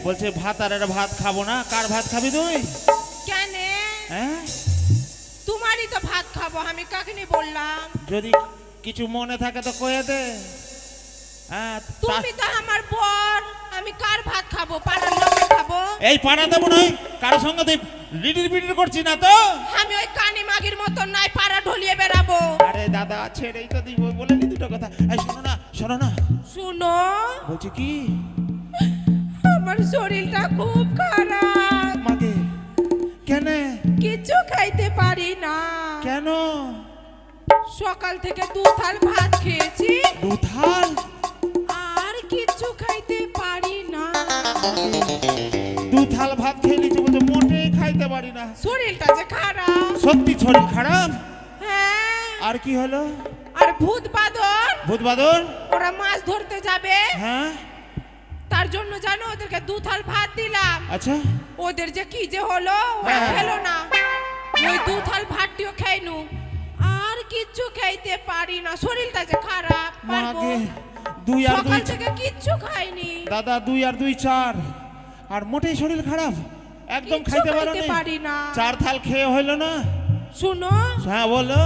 বলছে ভাত আর একটা ভাত খাবো না। কার ভাত খাবি তুই? কেন? হ্যাঁ, তোমারই তো ভাত খাবো, আমি কাকে বললাম? যদি কিছু মনে থাকে তো কয়ে দে। হ্যাঁ, তুমি তো আমার বর, আমি কার ভাত খাবো? পাড়ার লোকের খাবো। এই পাড়া দেবো নয়, কারোর সঙ্গে তুই লিটির পিটির করছি না তো? আমি ওই কানি মাগির মতন নাই পাড়া ঢলিয়ে বেড়াবো। আরে দাদা ছেড়েই তো দিব, বলে নি দুটো কথা। এই শোনো না, শোনো না, শুনো, বলছি কি আমার শরীরটা খুব খারাপ। মাকে কেন? কিছু খাইতে পারি না। কেন? সকাল থেকে দু থাল ভাত খেয়েছি, দুথাল? আর কিছু খাইতে পারি না। দুথাল ভাত খেয়ে নিচ্ছি বলছে মোটেই খাইতে পারি না। শরীরটা যে খারাপ। সত্যি শরীর খারাপ? হ্যাঁ। আর কি হলো? আর ভূত বাদর, ভূত বাদর? ওরা মাছ ধরতে যাবে, হ্যাঁ, তার জন্য জানো ওদেরকে দু থাল ভাত দিলাম। আচ্ছা, ওদের যে কি যে হলো, ওরা হ্যাঁ। খেলো না। ওই দু থাল ভাতটিও খাইনু, আর কিচ্ছু খাইতে পারি না। শরীরটা যে খারাপ, পারবো? মাকে দুই আর সকাল দুই থেকে কিচ্ছু খাইনি। দাদা, 2 আর 2 4, আর মোটেই শরীর খারাপ, একদম কিচ্ছু খাইতে পারো খাইতে পারি না। 4 থাল খেয়ে হইলো না? শুনো, হ্যাঁ বলো।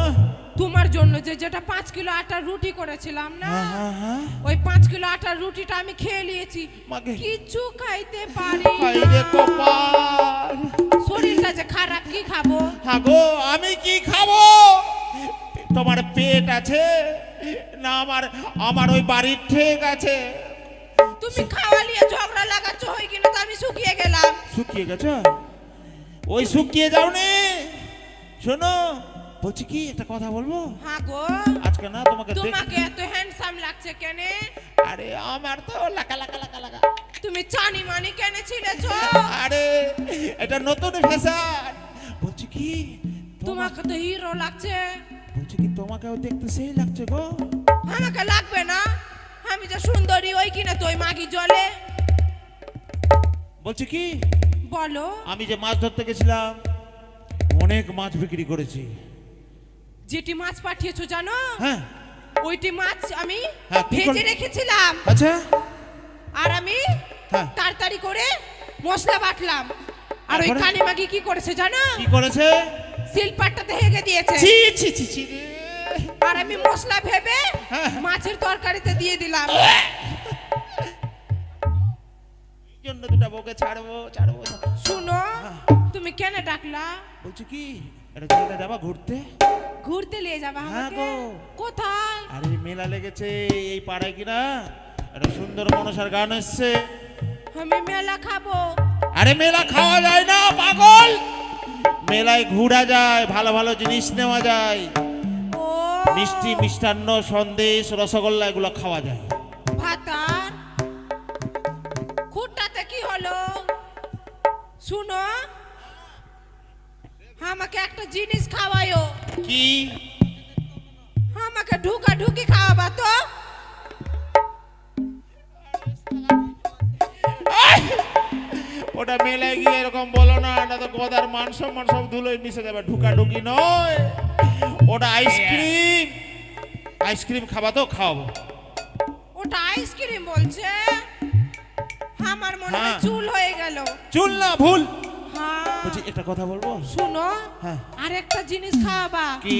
তোমার জন্য যেটা 5 কিলো আটার রুটি করেছিলাম না, হ্যাঁ হ্যাঁ হ্যাঁ, ওই 5 কিলো আটার রুটিটা আমি খেয়ে নিয়েছি। মাকে কিচ্ছু খাইতে পারি হাই না। রে কপাল, শরীরটা যে খারাপ, কি খাবো? হ্যাঁ গো, আমি কি খাবো? তোমার পেট আছে না? আমার ওই বাড়ির ঠিক আছে। তুমি খাওয়া নিয়ে ঝগড়া লাগাচ্ছ, হই কিনা তো আমি শুকিয়ে গেলাম। শুকিয়ে গেছো? ওই শুকিয়ে যাওনি। শোনো, বলছি কি একটা কথা বলবো? হ্যাঁ গো, আজকে না তোমাকে তোমাকে এত হ্যান্ডসাম লাগছে কেন? আরে আমার তো লাকা লাকা লাকা লাকা। তুমি চানি মানি কেন ছিলেছো? আরে এটা নতুন ফ্যাশন। বলছি কি তোমাকে তো হিরো লাগছে। বলছি কি তোমাকেও দেখতে সেই লাগছে গো। আমাকে লাগবে না, আমি যে সুন্দরী ওই কিনা তো ওই মাগি জলে। বলছি কি, বলো। আমি যে মাছ ধরতে গেছিলাম, অনেক মাছ বিক্রি করেছি। যেটি মাছ পাঠিয়েছো জানো, হ্যাঁ ওইটি মাছ আমি হ্যাঁ, কি ভেজে করে? রেখেছিলাম। আচ্ছা, আর আমি হ্যাঁ। তাড়াতাড়ি করে মশলা বাটলাম। আর ওই তারপরে? কালী মাগি কি করেছে জানো? কি করেছে? শিলপাটটাতে হেগে দিয়েছে। ছি ছি ছি ছি রে। আর আমি মশলা ভেবে হ্যাঁ। মাছের তরকারিতে দিয়ে দিলাম। এই জন্য দুটা বউকে ছাড়বো ছাড়বো। শুনো, তুমি কেন ডাকলা? বলছি কি এটা জায়গা যাবা ঘুরতে? ঘুরতে নিয়ে যাবা হ্যাঁ আমাকে? গো। কোথায়? আরে মেলা লেগেছে এই পাড়ায় কিনা, একটা সুন্দর মনসার গান এসছে। আমি মেলা খাবো। আরে মেলা খাওয়া যায় না পাগল, মেলায় ঘোরা যায়, ভালো ভালো জিনিস নেওয়া যায়, ও মিষ্টি মিষ্টান্ন সন্দেশ রসগোল্লা এগুলো খাওয়া যায়। ভাতার খুঁটাতে কি হলো? শুনো, আমাকে একটা জিনিস খাওয়ায়ো। কি? আমাকে ঢুকা ঢুকি খাওয়াবা তো? ওটা মেলায় গিয়ে এরকম বলো না, না তো গদার মান সম্মান সব ধুলোয় মিশে যাবে। ঢুকা ঢুকি নয়, ওটা আইসক্রিম। আইসক্রিম খাবা তো? খাওয়াবো। ওটা আইসক্রিম বলছে, আমার মনে হয় হ্যাঁ। চুল হয়ে গেল। চুল না, ভুল হ্যাঁ। বলছি। একটা কথা বলবো? শুনো, হ্যাঁ। আর একটা জিনিস খাওয়াবা। কি?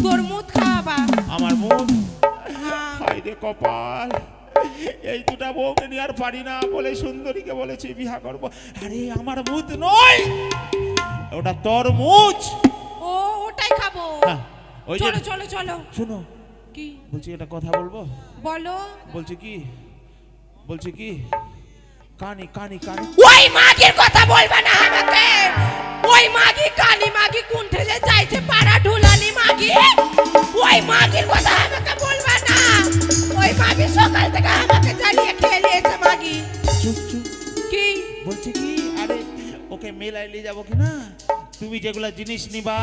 তোর মুখ খাওয়াবা। আমার মুখ? হ্যাঁ। হাই রে কপাল, এই দুটা বউকে নিয়ে আর পারি না বলে সুন্দরীকে বলেছি বিয়া করবো। আরে আমার মুখ নয়, ওটা তরমুজ। ও ওটাই খাবো। হ্যাঁ, ওই যে চলো চলো চলো। শোনো, কি? বলছি একটা কথা বলবো? বলো। বলছি কি কানি কানি কানি। ওই মাগির কথা বলবা না আমাকে। ওই মাগি কালী মাগি কুণ্ঠে যে যাইছে পাড়া ঢুলানি মাগি, ওই মাগির কথা আমাকে বলবা না। ওই মাগি সকাল থেকে আমাকে জ্বালিয়ে খেয়ে নিয়েছে মাগি। চুপ চুপ। কি? বলছি কি, আরে ওকে মেলায় নিয়ে যাবো কি না? তুমি যেগুলা জিনিস নিবা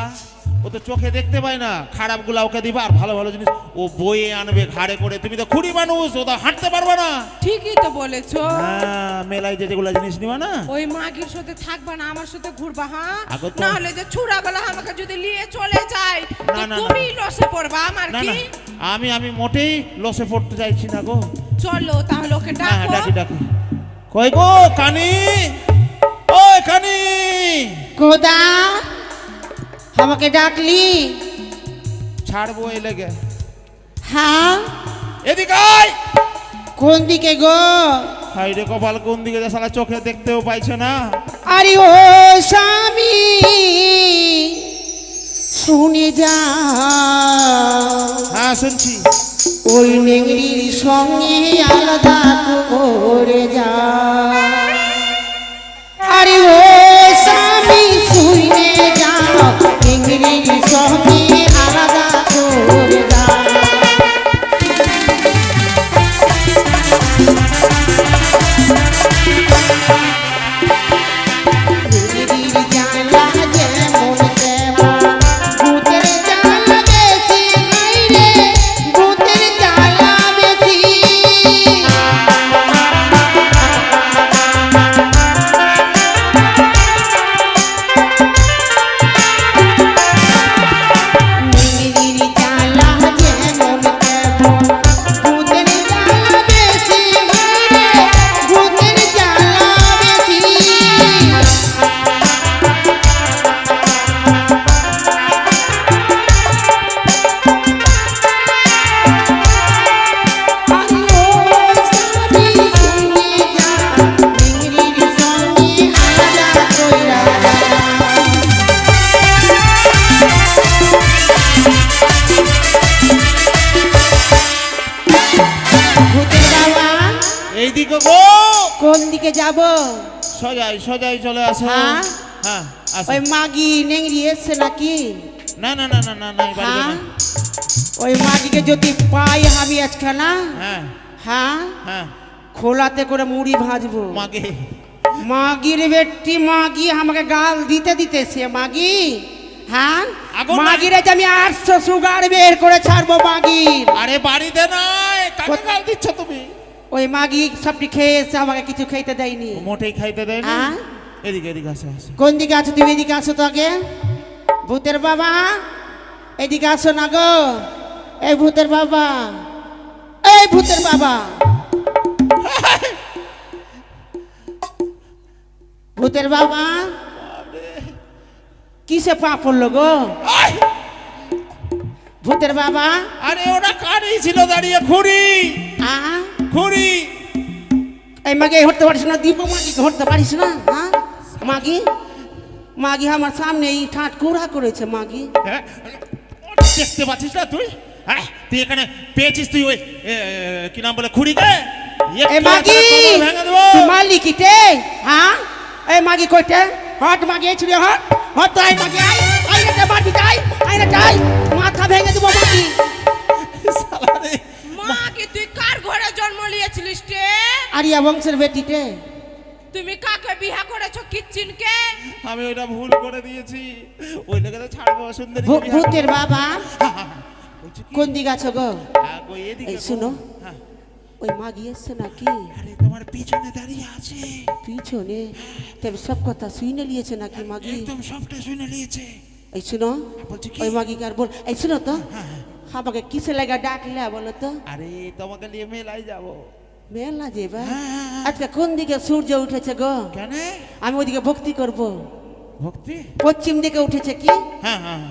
ও তো চোখে দেখতে পায় না, খারাপ গুলা ওকে দিবা, আর ভালো ভালো জিনিস ও বয়ে আনবে ঘাড়ে করে। তুমি তো খুঁড়ি মানুষ, ও তো হাঁটতে পারবে না। ঠিকই তো বলেছো। হ্যাঁ, মেলায় যে যেগুলা জিনিস নিবা না, ওই মাগির সাথে থাকবা না, আমার সাথে ঘুরবা। হ্যাঁ, আগো তো- না হলে যে ছুড়াগুলো আমাকে যদি নিয়ে চলে যায় তো না, না, না। তুমি লসে পড়বা। আমার না কি? না, আমি মোটেই লসে পড়তে চাইছি না গো। চলো তাহলে ওকে হ্যাঁ ডাকো। ডাকি ডাকি। কই গো কানি, ও কানি, কোদা আমাকে ডাকলি? ছাড়বো এই লেগে। হ্যাঁ, এদিকে আয়। কোন দিকে গো? হাই রে কপাল, কোন দিকে যে শালা চোখে দেখতেও পাইছে না। আরে ও স্বামী শুনে যা, হ্যাঁ শুনছি। ওই নেংরির সঙ্গে আলাদা করে যা। আরে ও স্বামী শুনে যা, নেংরির সঙ্গে আলাদা করে যা। নেংরির জ্বালা যেমন তেমন, ভূতের জ্বালা বেশি হাইরে, ভূতের জ্বালা বেশি। নেংরির জ্বালা যেমন তেমন, ভূতের জ্বালা বেশি হাইরে, ভূতের জ্বালা বেশি। আরে ও স্বামী শুনে যা, নেংরির সঙ্গে আলাদা কইরা যা। ভূতের বাবা এইদিকে গো। কোন দিকে যাব? সোজাই সোজাই চলে আসো। হ্যাঁ? হ্যাঁ আসো। ওই মাগি নেংরি এসছে নাকি? না না না না না না, এই বাড়িতে হ্যাঁ, না। ওই মাগিকে যদি পাই আমি আজকে না, হ্যাঁ হ্যাঁ, হ্যাঁ। খোলাতে করে মুড়ি ভাজবো। মাগে মাগির বেটি মাগি আমাকে গাল দিতে দিতেছে মাগি। হ্যাঁ, আগুন নাই। মাগিরে যে আমি 800 সুগার বের করে ছাড়বো মাগির। আরে বাড়িতে নাই, কাকে গাল দিচ্ছ তুমি? ওই মাগি সবটি খেয়ে এসে আমাকে কিছু খেতে দেয়নি। মোটেই খাইতে দেয় না। হ্যাঁ? এদিকে এদিকে আসো আসো। কোন দিকে আছো তুমি? এদিকে আসো তো আগে। ভূতের বাবা এদিকে আসো না গো। এই ভূতের বাবা, এই ভূতের বাবা, ভূতের বাবা কিসে পা পড়লো গো? আয়! ভূতের বাবা আরে ওরা কারি ছিল দাঁড়িয়ে, খুঁড়ি আ খুঁড়ি। এই মাগি হরতে পারিস না? দীপ মাগি হরতে পারিস না? হ্যাঁ মাগি, মাগি আমার সামনে এই ঠাট কুড়া করেছে মাগি। হ্যাঁ? দেখতে পাচ্ছিস না তুই? হ্যাঁ তুই এখানে পেয়েছিস তুই ওই কি নাম বলে খুঁড়িকে? এই মাগি ভেঙে দেবো। তুই মারলি কিটে? হ্যাঁ, এই মাগি কইতে হট মাগি এই ছুড়ে হট হট তো। আই মাগি আই আই রে মারবি তাই, আই রে তাই মাথা ভেঙে দেবো মাগি। শালা রে। মাকে তুই কার ঘরে জন্ম নিয়েছিলিস রে? আরিয়া বংশের বেটিতে। তুমি কাকে বিয়া করেছো কিচ্চিনকে? আমি ওইটা ভুল করে দিয়েছি, ওই লেগে তো ছাড়বো সুন্দরী। ভূতের বাবা কোন দিকে আছো গো? এদিকে এই শুনো, হ্যাঁ। ওই মাগি এসছে নাকি? আরে তোমার পিছনে দাঁড়িয়ে আছে, পিছনে তবে সব কথা শুনে নিয়েছে নাকি মাগি? একদম সবটা শুনে নিয়েছে। এই শুনো, বলছি কি? ওই মাগিকে আর বল। এই শুনো তো, আমাকে কিসে লাগা ডাকলে বলো তো? আরে তোমাকে নিয়ে মেলায় যাবো। মেলা যাবা? হ্যাঁ। আজকে কোন দিকে সূর্য উঠেছে গো? কেন? আমি ওইদিকে ভক্তি করব। ভক্তি? পশ্চিম দিকে উঠেছে কি? হ্যাঁ হ্যাঁ।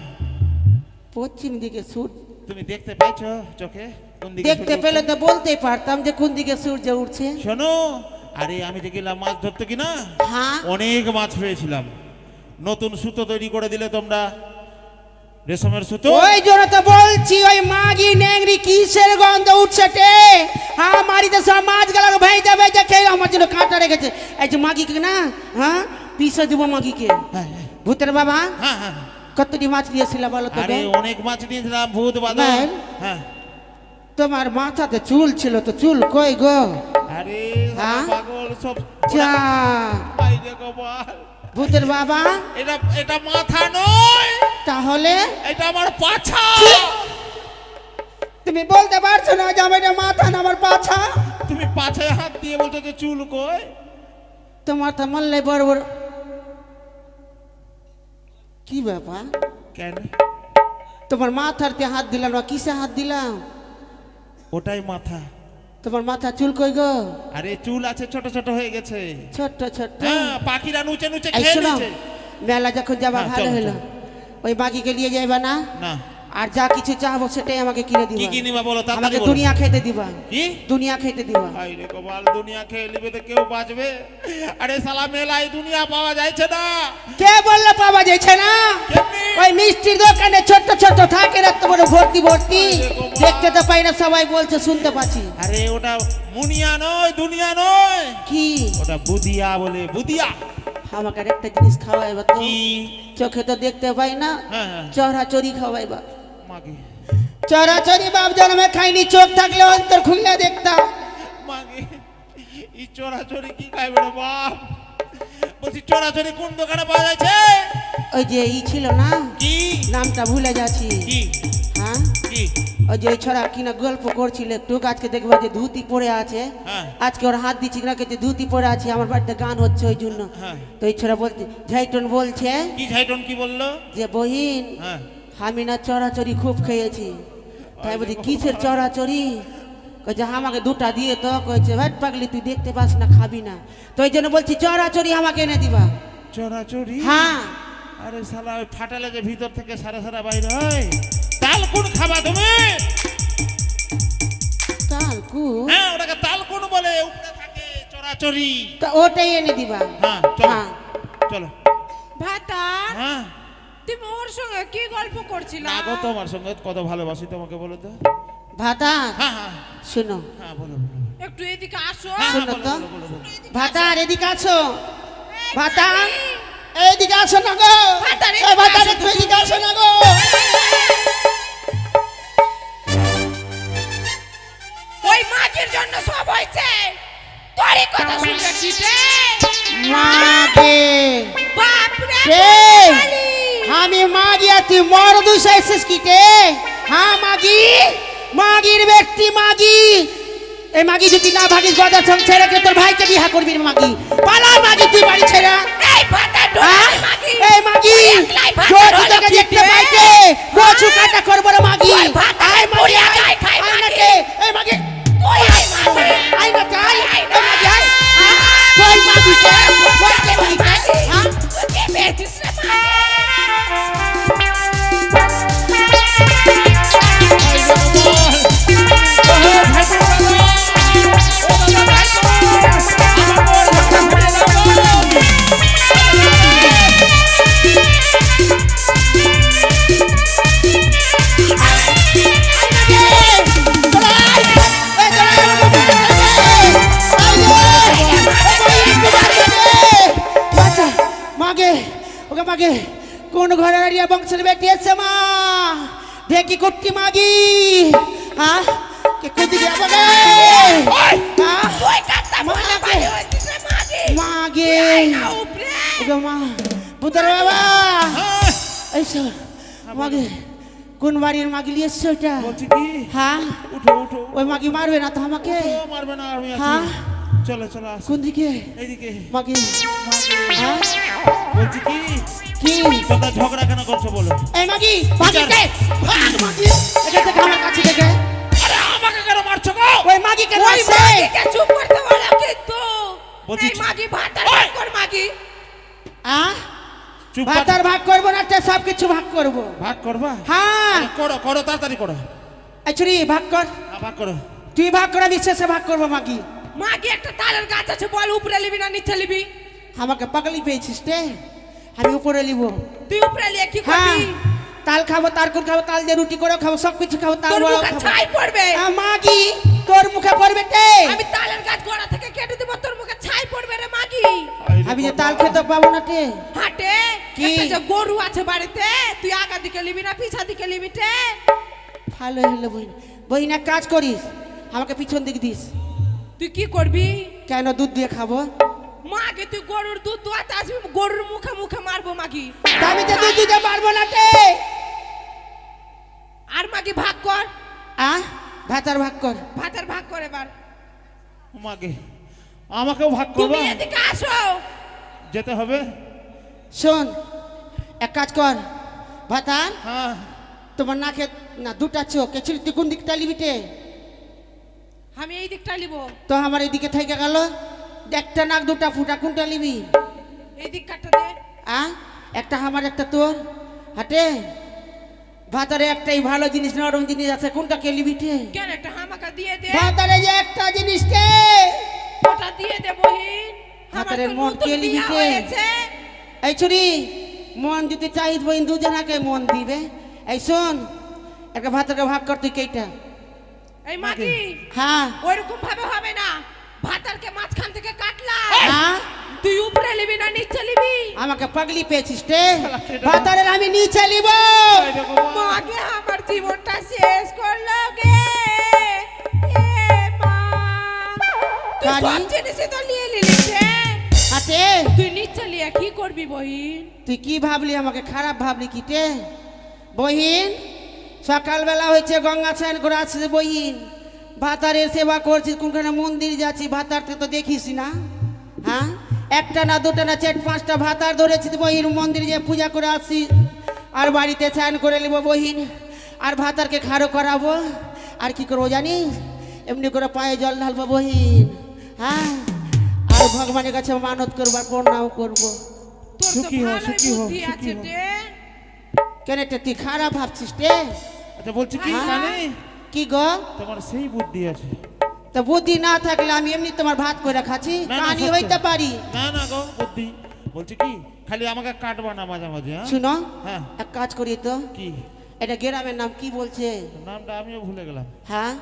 পশ্চিম দিকে সূর্য তুমি দেখতে পাইছো চোখে কোন দিকে দেখতে সূর্য পেলে উঠছে? তো বলতেই পারতাম যে কোন দিকে সূর্য উঠছে। শোনো, আরে আমি যে গেলাম মাছ ধরতে কিনা, হ্যাঁ, অনেক মাছ পেয়েছিলাম। নতুন সুতো তৈরি করে দিলে তোমরা, রেশমের সুতো। ওই জন্য তো বলছি ওই মাগি নেংরি কিসের গন্ধ উঠছে টে? আমারই তো সব মাছ গেলাকে ভাই দেবে যে খেয়ে আমার জন্য কাঁটা রেখেছে। এই যে মাগিকে না, হ্যাঁ পিসে দিব মাগিকে। হ্যাঁ, হ্যাঁ, ভূতের বাবা হ্যাঁ, হ্যাঁ। কতটি মাছ নিয়েছিল বলো তো? আরে অনেক মাছ নিয়েছিলাম, ভূত বাদল। নাই। হ্যাঁ। তোমার মাথাতে চুল ছিল তো চুল কই গো? আরে হ্যাঁ? পাগল সব। যা বাইরে গোপাল, ভূতের বাবা, এটা এটা মাথা নয়, তাহলে এটা আমার পাছা। তুমি বলতে পারছো না যে আমার এটা মাথা না আমার পাছা? তুমি পাছায় হাত দিয়ে বলছো যে চুল কই? তোমার তো মানলে বড় বড়। কি ব্যাপার? কেন? তোমার মাথার তে হাত দিলাম না কিসে হাত দিলাম? ওটাই মাথা। তোমার মাথা চুল কই গো? আরে চুল আছে, ছোট ছোট হয়ে গেছে। ছোট্ট ছোট্ট। হ্যাঁ, পাখিরা নুচে নুচে এই খেয়ে শোনো, নিচ্ছে। মেলা যখন যাবা হ্যাঁ, ভালো চলো, হলো, চলো। ওই বাকিকে নিয়ে যাইবা না? না, আর যা কিছু চাহবো সেটাই আমাকে কিনে কি দিবা। কি নিবা বলো, তাড়াতাড়ি আমাকে বলো। দুনিয়া খেতে দিবা। কি? দুনিয়া খেতে দিবা। হাই রে গোপাল, দুনিয়া খেয়ে নিবে তো কেউ বাঁচবে? আরে শালা মেলায় দুনিয়া পাওয়া যাচ্ছে না। কে বললো পাওয়া যাচ্ছে না? কেমনি? ওই মিষ্টির দোকানে ছোট্ট ছোট্ট থাকে না, তো বড় ভর্তি ভর্তি। আরে বাবা। দেখতে তো পাই না, সবাই বলছে, শুনতে পাচ্ছি। আরে ওটা মুনিয়া নয়, দুনিয়া নয়, কি? ওটা বুদিয়া বলে, বুদিয়া। আমাকে আর একটা জিনিস খাওয়াইবা তো। কি? চোখে তো দেখতে পাই না, হ্যাঁ, হ্যাঁ। চড়াচড়ি খাওয়াইবা। মাগে, চড়াচড়ি বাপ জন্মে খাইনি, চোখ থাকলে অন্তর খুললে দেখতাম। মাগে, এই চোরাচুরি কি খাইবে রে বাপ? বলছি চোরাচুরি কোন দোকানে পাওয়া যাচ্ছে? ওই যে ই ছিল না, কি? নামটা ভুলে যাচ্ছি। কি? হ্যাঁ, কি? ওই যে ওই ছড়া কিনা গল্প করছিল একটু, আজকে দেখবো যে ধুতি পরে আছে। হ্যাঁ। আজকে ওর হাত দিচ্ছি না, যে ধুতি পরে আছে, আমার বাড়িতে গান হচ্ছে ওই জন্য। হ্যাঁ। তো এই ছড়া বলছে, ঝাইটন বলছে কি ঝাইটন কি বললো? যে বহিন, হ্যাঁ। আমি না চড়াচড়ি খুব খেয়েছি। তাই বলছি কিসের চড়াচড়ি? কইছে আমাকে দুটা দিয়ে তো। কইছে ভাই পাগলি, তুই দেখতে পাস না, খাবি না, তো এই জন্য বলছি চড়াচড়ি আমাকে এনে দিবা। চোরাচুরি? হ্যাঁ। আরে শালা ওই ফাটালে যে ভিতর থেকে সারা সারা বাইরে হয়, তাল কোন খাবা তুমি? তালকু? হ্যাঁ, ওটাকে তাল কোন বলে, উপরে থাকে চোরাচুরি। তা ওটাই এনে দিবা। হ্যাঁ, চলো হ্যাঁ। চলো। ভাতার হ্যাঁ, তুমি ওর সঙ্গে কি গল্প করছিলা? না গো, তোমার সঙ্গে কত ভালোবাসি তোমাকে, বলো তো। ভাতা হ্যাঁ, হ্যাঁ, শুনো, হ্যাঁ, বলো বলো। একটু এদিকে আসো। হ্যাঁ, শোনো বলো, তো। বলো, বলো, বলো। ভাতার এদিকে আছো। ভাতার এইদিকে আসো না গো। ভাতার এই ভাতার একটু এদিকে আসো না গো। ওই মাগির জন্য সব হয়েছে, তোরই কথা শুনতে দিতে। মাগে বাপ রে কে? কালী। আমি মাগি আর তুই মরদ এসেছিস কি কে? হ্যাঁ মাগি, মাগির ব্যক্তি মাগি। এই মাগি যদি না ভাগিস, গদার সঙ্গে ছেড়ে কে তোর ভাইকে বিহা করবি না মাগি। পালা মাগি, তুই বাড়ি ছেড়ে। এই ভাতার হ্যাঁ? ঢোলাই মাগি। এই মাগি, একলাই ভাতার কচু হলো থেকে কি দেখতে রে? পাইছে, কচু কাটা করবো রে মাগি। তোর ভাতার আয় মাগি, পুড়িয়া আয়, যায় খায় আয় মাগি। নাকি? এই মাগি, তুই আয় মাগি। আয় না চাই, আয় এই না। মাগি আয়। হ্যাঁ? কই মাগি কে? কই কে মাগি কে? হ্যাঁ? কে বেঁচেছিস রে মাগি? মাগে, ওকে মাগে, কোন ঘরে দাঁড়িয়ে বংশের বেটি এসছে মা? ঢেকি কুট্টি মাগি। হ্যাঁ, কে কুদি দিয়ে বলে? হ্যাঁ? তুই কাটতা বলে মাগে। বাড়ি হয়েছিস রে মাগি। মাগে, না উপরে। ওকে মা, ভূতের বাবা হ্যাঁ, এইসো। মাগে, কোন বাড়ির মাগি নিয়ে এসছো ওটা? বলছি কি, হ্যাঁ, উঠো উঠো। ওই মাগি মারবে না তো আমাকে? ও মারবে না, আমি আছি। হ্যাঁ? চলো চলো, আসো কোন দিকে এইদিকে। মাগি? মাগে, হ্যাঁ, বলছি কি, কি? তোমরা ঝগড়া কেন করছো বলো? এই মাগি, মাগি কে? ভাগ মাগি, এটা থেকে আমার কাছে থেকে। আরে আমাকে কেন মারছো গো? ওই মাগি কে ওই মারছে? মাগিকে চুপ করতে বলো কিন্তু। বলছি- এই মাগি ভাতার ওই! ভাগ কর মাগি। চুপ কর। ভাতার ভাগ করবো না, তো সব কিছু ভাগ করবো। ভাগ করবা? হ্যাঁ, আরে করো করো, তাড়াতাড়ি করো। আচ্ছুরি ভাগ কর। হ্যাঁ, ভাগ করো। তুই ভাগ করা বিশ্বাসে ভাগ করবো মাগি। মাগি একটা তালের গাছ আছে, বল উপরে নিবি না নিচে নিবি? আমাকে পাগলি পেয়েছিস রে, আমি উপরে নিব। তুই উপরে নিয়ে কি হ্যাঁ, করবি? তাল খাবো, তারকুল খাবো, তাল দিয়ে রুটি করে খাবো, সব কিছু খাবো, তাল তোর বড়া মুখে খাবো। ছাই পড়বে। মাগি, তোর মুখে পড়বে তে। আমি তালের গাছ গোড়া থেকে কেটে দেবো, তোর মুখে ছাই পড়বে রে মাগি। আমি যে তাল খেতে পাবো না তে। হাটে কি? একটা যে গরু আছে বাড়িতে, তুই আগা দিকে নিবি না পিছা দিকে নিবি তে? ভালো হলো বইন। বইন এক কাজ করিস, আমাকে পিছন দিকে দিস। তুই কি করবি? কেন দুধ দিয়ে খাবো? মাকে তুই গরুর দুধ দুয়াতে আসবি, গরুর মুখে মুখে মারবো মাগি। তা আমি তো দুধ দিতে পারবো না তে। আর মাগি ভাগ কর, ভাতার ভাগ কর। ভাতের ভাগ করে এবার। মাগে, আমাকেও ভাগ করবা? তুমি এদিকে আসো। যেতে হবে? শোন, এক কাজ কর ভাতার, হ্যাঁ, তোমার নাকে না দুটা চোখ, এছুরি তুই কোন দিকটা লিবিটে? আমি এই দিকটা নিব। তো আমার এইদিকে থেকে গেল একটা নাক দুটা ফুটা কোনটা নিবি এই দিক কাটটা দে। একটা আমার একটা তোর হাটে ভাতারে একটাই ভালো জিনিস নরম জিনিস আছে কোনটা কে নিবি তে কেন একটা হামাকা দিয়ে দে। ভাতারে যে একটা জিনিস কে ওটা দিয়ে দে বহিন। হাতারে আমার তো মন নতুন কে নিবি বিয়া কে হয়েছে। এই ছুরি মন যদি চাহিস বইন দুজনাকে মন দিবে এই শোন একটা ভাতারে ভাগ কর তুই কেইটা এই মাগি হ্যাঁ ওইরকম ভাবে হবে না। ভাতারকে মাঝখান থেকে কাটলা। হ্যাঁ তুই উপরে নিবি না নিচে নিবি? আমাকে পাগলি পেয়েছিস রে ভাতারের আমি নিচে নিব মাগে আমার জীবনটা শেষ করলো গে। এ মা, তুই কালি? সব জিনিসই তো নিয়ে নিলি রে। হাতে তুই নিচে নিয়ে কি করবি বহিন? তুই কি ভাবলি আমাকে খারাপ ভাবলি কি তে বহিন সকালবেলা হয়েছে গঙ্গা স্নান করে আসছিস বহিন ভাতারের সেবা করছিস কোনখানে মন্দির যাচ্ছি ভাতারকে তো দেখিস না হ্যাঁ একটা না দুটা না চার পাঁচটা ভাতার ধরেছিস বহিন মন্দিরে যে পূজা করে আসছি আর বাড়িতে স্নান করে নেবো বহিন আর ভাতারকে খাড়ো করাবো আর কি করবো জানিস এমনি করে পায়ে জল ঢালবো বহিন হ্যাঁ আর ভগবানের কাছে মানত করবো আর প্রণাম করবো তোর তো সুখী হও, ভালোই সুখী হও, বুদ্ধি সুখী আছে হও। রে। কেন এটা তুই খারাপ ভাবছিস রে আচ্ছা বলছি কি হ্যাঁ? কানে কি গো তোমার সেই বুদ্ধি আছে। তা বুদ্ধি না থাকলে আমি এমনি তোমার ভাত করে খাচ্ছি না, না, কানি সত্যি। হইতে পারি না না গো বুদ্ধি বলছি কি খালি আমাকে কাটবা না মাঝে মাঝে হ্যাঁ শুনো হ্যাঁ এক কাজ করি তো কি এটা গ্রামের নাম কি বলছে নামটা আমিও ভুলে গেলাম। হ্যাঁ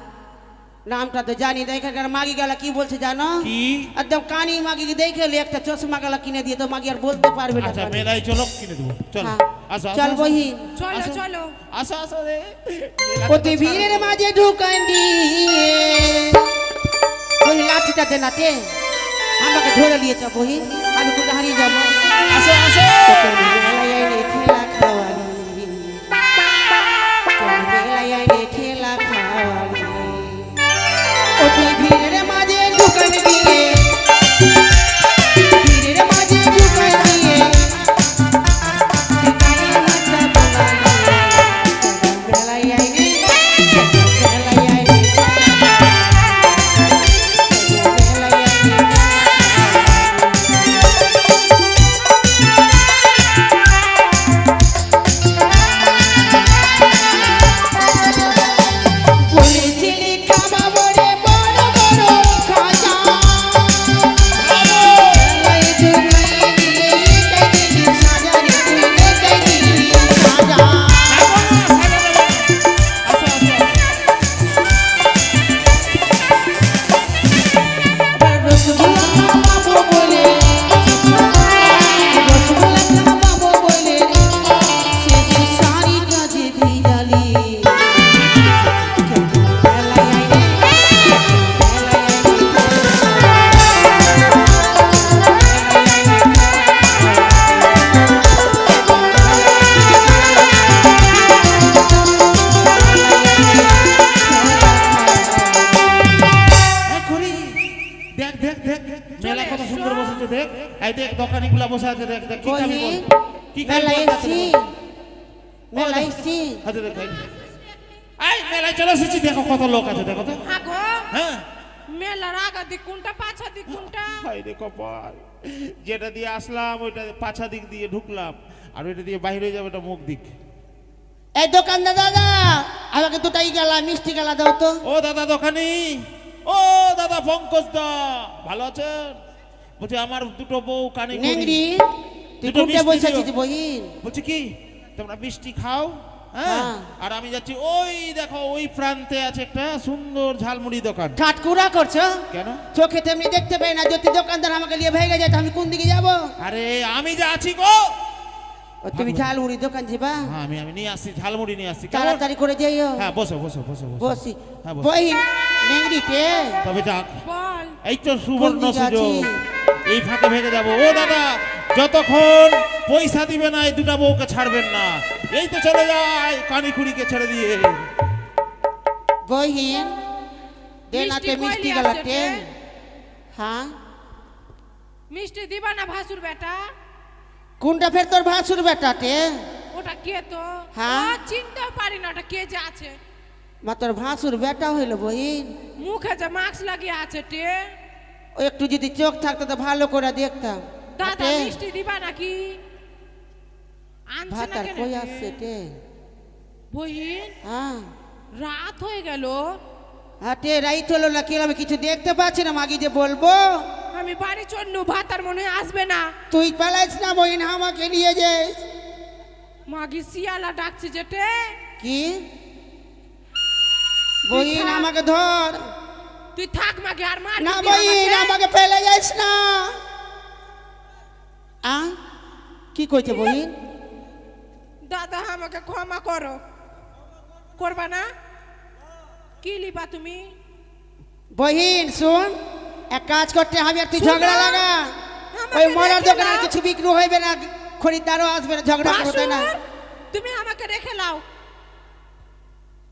নামটা তো জানি না এখানকার মাগি গেলা কি বলছে জানো কি একদম কানি মাগি দেখে এলে একটা চশমা গেলা কিনে দিয়ে তো মাগি আর বলতে পারবে না আচ্ছা কানি। মেলায় চলো কিনে দেবো চলো হ্যাঁ। আসো চল আসো, বহিন চলো আসো। চলো। আসো আসো রে অতি ভিড়ের মাঝে ঢুকান দিয়ে ওই লাঠিটা দে নাটে আমাকে ধরে নিয়েছ বহিন আমি কোথায় হারিয়ে যাবো আসো আসো তোকে মেলায় এনে খেলা খাওয়াবি তোকে মেলায় এনে খেলা খাওয়াবি অতি ভিড়ের মাঝে ঢুকান দিয়ে ভিড়ের মাঝে ঢুকান দিয়ে ঠিকানে মাথা বোলালে তোকে মেলায় এনে মেলায় এনে মেলায় এনে বলেছিলি খামাবো রে বড় বড় খাজা এই দুনিয়ে নিয়ে এটাই দিলি সাজা রে তুই এটাই দিলি সাজা রসগোল্লা খামাবো বলে রসগোল্লা খামাবো বলে সে যে সারি কাজে ভিজালি দেখ দেখ দেখ মেলা কত সুন্দর বসেছে দেখ এই দেখ দোকানিগুলা বসে আছে দেখ দেখ কি খাবি বল কি খাবি বল তাড়াতাড়ি বল। মেলাইছি হাতে দেখ এই মেলায় চলে এসেছি দেখো কত লোক আছে দেখো তো আগো হ্যাঁ মেলার আগা দিক কোনটা পাছা দিক কোনটা? হাই রে কপাল যেটা দিয়ে আসলাম ওইটা পাছা দিক দিয়ে ঢুকলাম আর ওইটা দিয়ে বাইরে যাবে ওটা মুখ দিক। এই দোকানদার দাদা আমাকে দুটাই গেলা মিষ্টি গেলা দাও তো ও দাদা দোকানি ও দাদা পঙ্কজ দা ভালো আছেন বলছি আমার দুটো বউ কানে নেংরি তুই দুটো কুটে মিষ্টি বসে দিও। আছিস বহিন বলছি কি তোমরা মিষ্টি খাও হ্যাঁ হ্যাঁ। আর আমি যাচ্ছি ওই দেখো ওই প্রান্তে আছে একটা সুন্দর ঝালমুড়ি দোকান। ঠাটকুরা করছো কেন চোখে তেমনি দেখতে পাই না যদি দোকানদার আমাকে নিয়ে ভেঙে যায় তো আমি কোন দিকে যাবো আরে আমি যে আছি গো ও তুমি ঝালমুড়ি দোকান যাবা হ্যাঁ আমি নিয়ে আসছি ঝালমুড়ি নিয়ে আসছি কেমন? তাড়াতাড়ি করে যাইও হ্যাঁ বসো বসো বসো বসো বসি হ্যাঁ, বসো। বহিন নেংরি কে তবে যাক বল। এই তো সুবর্ণ কোন দিকে সুযোগ আছি? এই ফাঁকে ভেঙে যাবো ও দাদা যতক্ষণ পয়সা দিবে না এই দুটা বউকে ছাড়বেন না এই তো চলে যায় কানিখুড়িকে ছেড়ে দিয়ে বহিন দে নাতে মিষ্টি মিষ্টি কইলি গেলাতে আছে রে? হ্যাঁ মিষ্টি দিবা না ভাসুর বেটা? কোনটা ফের তোর ভাসুর বেটাতে ওটা কে তো? হ্যাঁ। ও চিনতেও পারি না ওটা কে যে আছে। মা তোর ভাসুর বেটা হইল বহিন। মুখে যে মাস্ক লাগিয়ে আছে টে। ও একটু যদি চোখ থাকতো তো ভালো করে দেখতাম। দাদা হাটে, মিষ্টি দিবা নাকি? আনছে ভাত না আর কেন কই রে? আসছে টে? বহিন হ্যাঁ রাত হয়ে গেল, হাটে রাইত হলো না কি আমি কিছু দেখতে পাচ্ছি না মাগি যে বলবো। আমি বাড়ি চন্নু, ভাত আর মনে হয় আসবে না। তুই পালাইছ না বহিন, আমাকে নিয়ে যাস। মাগি শিয়ালা ডাকছে যেটে। কি বহিন থাক। আমাকে ধর তুই থাক মাগি, আর মার না দিবি বহিন, আমাকে। আমাকে ফেলে যাস না। আ কি কইছে বহিন? দাদা আমাকে ক্ষমা করো। করবা না? কি লিবা তুমি? বহিন শুন, এক কাজ করতে হবে, আর তুই শোনো, ঝগড়া লাগা। আমাকে ওই মরার রেখে দোকানে আর দাও। কিছু বিক্রি হইবে না, খরিদ্দারও আসবে না, ঝগড়া করতে না। ভাসুর, তুমি আমাকে রেখে লাও,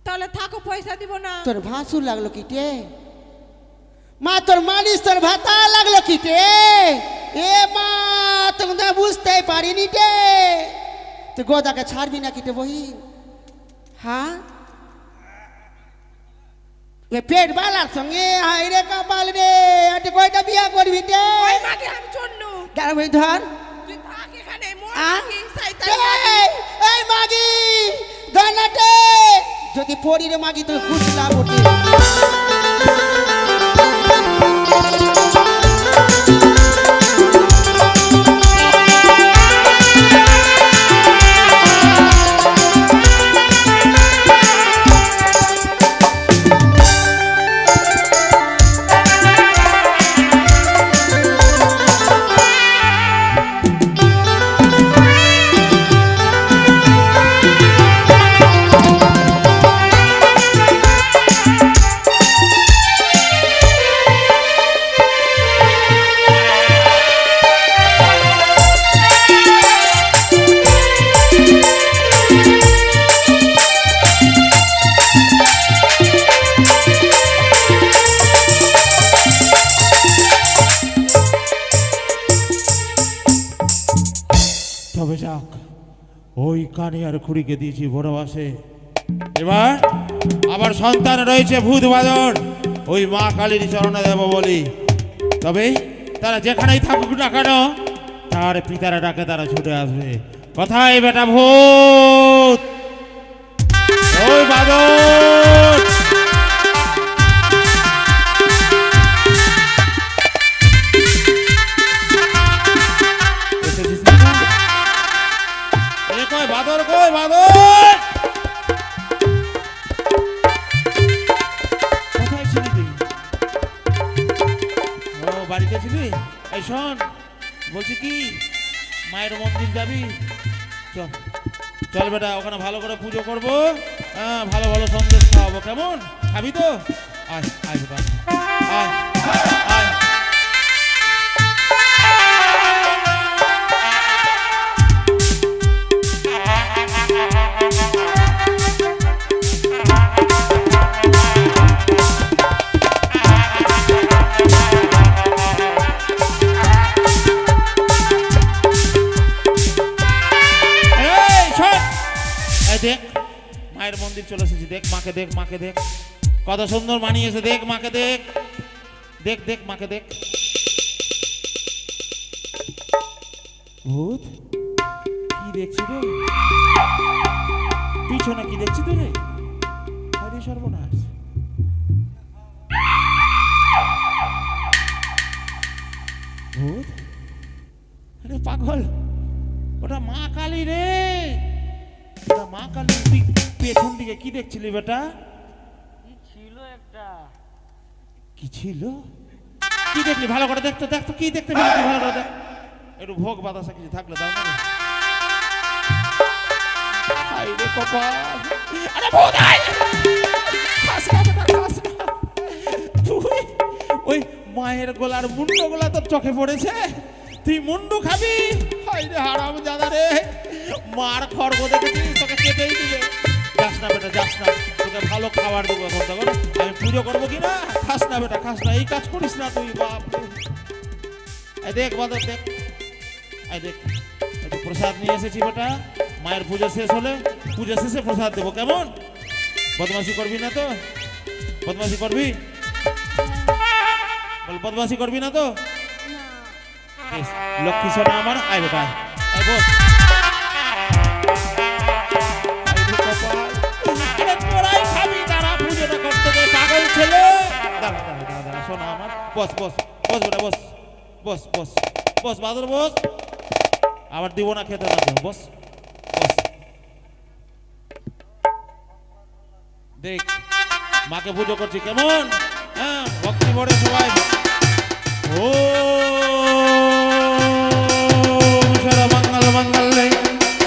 তাহলে থাকো, পয়সা দিব না। তোর ভাসুর লাগলো কি টে? মা তোর মালিশ তোর ভাতা লাগলো কি টে? এ মা তখন তো বুঝতে পারিনি টে। তুই গোদাকে ছাড়বি না কি টে বহিন? হ্যাঁ এ পেট বালার সঙ্গে হাই রে কপাল রে, আটে কয়টা বিয়া করবি টে? ওই মাগি আমি চন্নু, দাঁড়া বই ধর। তুই থাক এখানে। মোর আ? মাগি, শয়তান এই, মাগি। এই মাগি ধনাটে, যদি পড়ি রে মাগি তুই খুঁজলা বটে। তবে যাক, ওই কানে আর খুড়িকে দিয়েছি বড় বাসে। এবার আবার সন্তান রয়েছে ভূত বাদর, ওই মা কালীর চরণে দেব বলি। তবে তারা যেখানেই থাকুক না কেন, তার পিতারা ডাকে তারা ছুটে আসবে। কোথায় বেটা ভূত? ওই বাদর, এসেছিস না? এ কই বাদর, কই বাদর? কোথায় ছিলি তুই? ও বাড়িতে ছিলি? এই শোন, বলছি কি, মায়ের মন্দির যাবি? চল চল বেটা, ওখানে ভালো করে পুজো করবো। হ্যাঁ, ভালো ভালো সন্দেশ খাওয়াবো, কেমন? খাবি তো? আয় আয় বেটা, আয় আয়। এই শোন, এই দেখ মায়ের মন্দির চলে এসেছি, দেখ মাকে, দেখ মাকে, দেখ কত সুন্দর মানিয়েছে, দেখ মাকে, দেখ দেখ দেখ মাকে দেখ। ভূত কি দেখছি রে? পিছনে কি দেখছি তুই রে? আরে সর্বনাশ, ভূত, আরে পাগল, ওটা মা কালী রে, ওটা মা কালী। তুই পেছন দিকে কি দেখছিলি বেটা? ছিল একটা, কি ছিল? কি দেখলি? ভালো করে দেখতো, দেখতো কি দেখতে পেলি তুই? ভালো করে দেখ, একটু ভোগ বাতাসা কিছু থাকলে দাও না। হাই রে কপাল, আরে ভূত আয়! খাস না বেটা, খাস না। তুই ওই মায়ের গলার মুন্ডু গোলা তোর চোখে পড়েছে, তুই মুন্ডু খাবি? হাই রে হারাম জাদা রে, মার খড়গ দেখেছিস, তোকে কেটেই দিবে। যাস না বেটা, যাস না, তোকে ভালো খাবার দেবো এখন। তখন আমি পুজো করবো কি না? খাস না বেটা, খাস না, এই কাজ করিস না তুই। বাপ রে, এই দেখ বাদর, দেখ, এই দেখ, একটু প্রসাদ নিয়ে এসেছি বেটা। মায়ের পুজো শেষ হলে, পুজো শেষে প্রসাদ দেবো, কেমন? বদমাশি করবি না তো? বদমাশি করবি? বল বদমাশি করবি না তো? বেশ, লক্ষ্মী সোনা আমার, আয় বেটা আয়। আয় বস। আয় রে কপাল। আরে তোরাই খাবি, দাঁড়া পুজোটা করতে দে পাগল ছেলে। দাঁড়া দাঁড়া দাঁড়া দাঁড়া সোনা আমার, বস বস বস বেটা বস বস বস বস বাদর বস। আবার দিব না খেতে না কেউ, বস বস। দেখ মাকে পুজো করছি কেমন, হ্যাঁ ভক্তি ভরে সবাই। ও সর্বমঙ্গল মঙ্গলে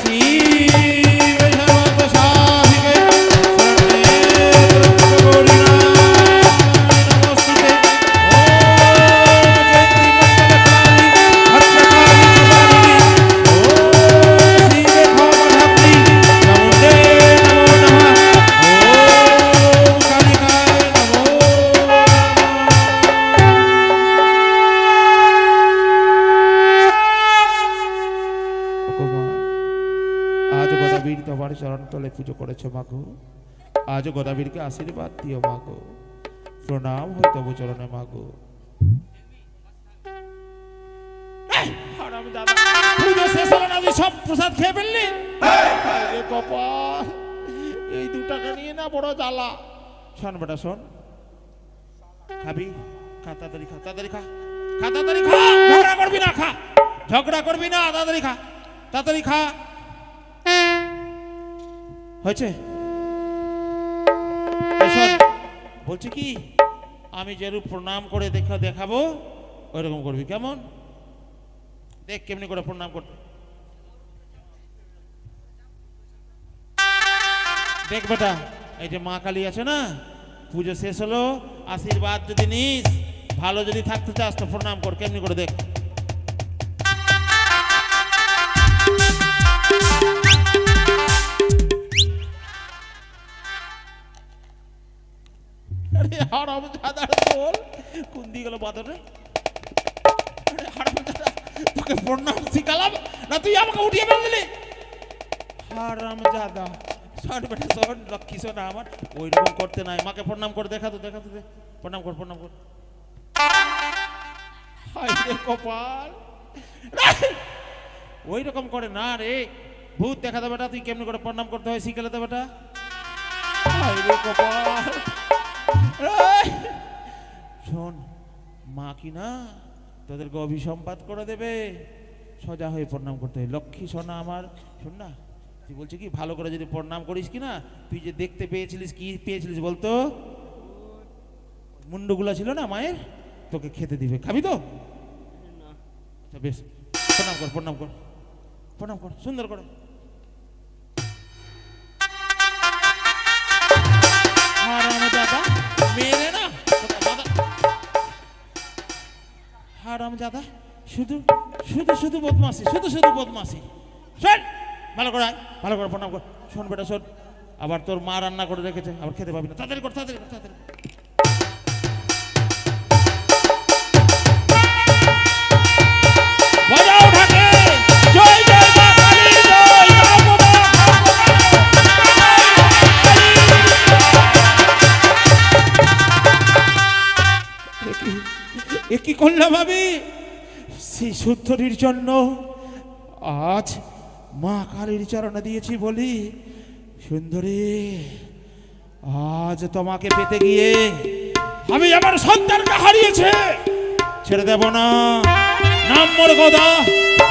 শিবে সর্বার্থ সাধিকে শরণে ত্র্যম্বকে গৌরী নমস্তুতে। ওম জয়ন্তি মঙ্গলকালী ভদ্রকালী কপালিনী। ওম শিবে ভবধাত্রী চামুণ্ডে নমো নমঃ। ওম কালিকায় নমো নমঃ। আজ গদাবীর তোমার চরণ তলে পুজো করেছো মাগো, আজ গদাবীরকে আশীর্বাদ দিও মাগো, প্রণাম হয় তবু চরণে মাগো। পুজো শেষ হলো না, তুই সব প্রসাদ খেয়ে ফেললি? আরে কপাল, এই 2 টাকা নিয়ে না বড় জ্বালা। শোন বেটা শোন, খাবি খা, তাড়াতাড়ি খা, তাড়াতাড়ি খা, খা তাড়াতাড়ি খা, ঝগড়া করবি না, খা ঝগড়া করবি না, তাড়াতাড়ি খা, তাড়াতাড়ি খা। হয়েছে? শোন বলছি কি, আমি যেরূপ প্রণাম করে দেখাবো ওইরকম করবি, কেমন? দেখ কেমনি করে প্রণাম করতে। দেখ বেটা, এই যে মা কালী আছে না, পুজো শেষ হলো, আশীর্বাদ যদি নিস, ভালো যদি থাকতে চাস তো প্রণাম কর, কেমনি করে দেখ। আরে হারামজাদার দোল, কোন দিকে গেল বাদর রে? আরে হারামজাদা, তোকে প্রণাম শিখালাম না, তুই আমাকে উঠিয়ে ফেলে দিলি। হারামজাদা, শোন বেটা শোন, লক্ষ্মী সোনা আমার, ওই রকম করতে নাই। মাকে প্রণাম করে দেখা তো, দেখা তো দে, প্রণাম কর, প্রণাম কর। হায় রে কপাল, ওই রকম করে না রে, ভূত দেখা দে বেটা, তুই কেমনি করে প্রণাম করতে হয় শিখে দে বেটা। হায় রে কপাল। শোন, মা কি না তোদেরকে অভিসম্পাত করে দেবে, সোজা হয়ে প্রণাম করতে হয়। লক্ষ্মী সোনা আমার, শোন না, তুই বলছি কি, ভালো করে যদি প্রণাম করিস কি না, তুই যে দেখতে পেয়েছিলিস, কি পেয়েছিলিস বলতো? মুন্ডগুলা ছিল না মায়ের, তোকে খেতে দিবে, খাবি তো? আচ্ছা বেশ, প্রণাম কর, প্রণাম কর, প্রণাম কর, সুন্দর করে। হারামজাদা মেরে না, হারামজাদা শুধু শুধু শুধু বদমাসি, শুধু শুধু বদমাসি। শোন ভালো করে, ভালো করে প্রণাম কর। শোন বেটা শোন, আবার তোর মা রান্না করে রেখেছে, আবার খেতে পাবি না, তাড়াতাড়ি কর, তাড়াতাড়ি কর, তাড়াতাড়ি। বাজাও ঢাকে, জয় জয় মা কালী, জয় মা বোমা। এ কি করলাম আমি? সেই সুন্দরীর জন্য আজ মা কালীর চরণে দিয়েছি বলি, সুন্দরী আজ তোমাকে পেতে গিয়ে আমি আমার সন্তানকে হারিয়েছে, ছেড়ে দেব না। নাম মোর গদা,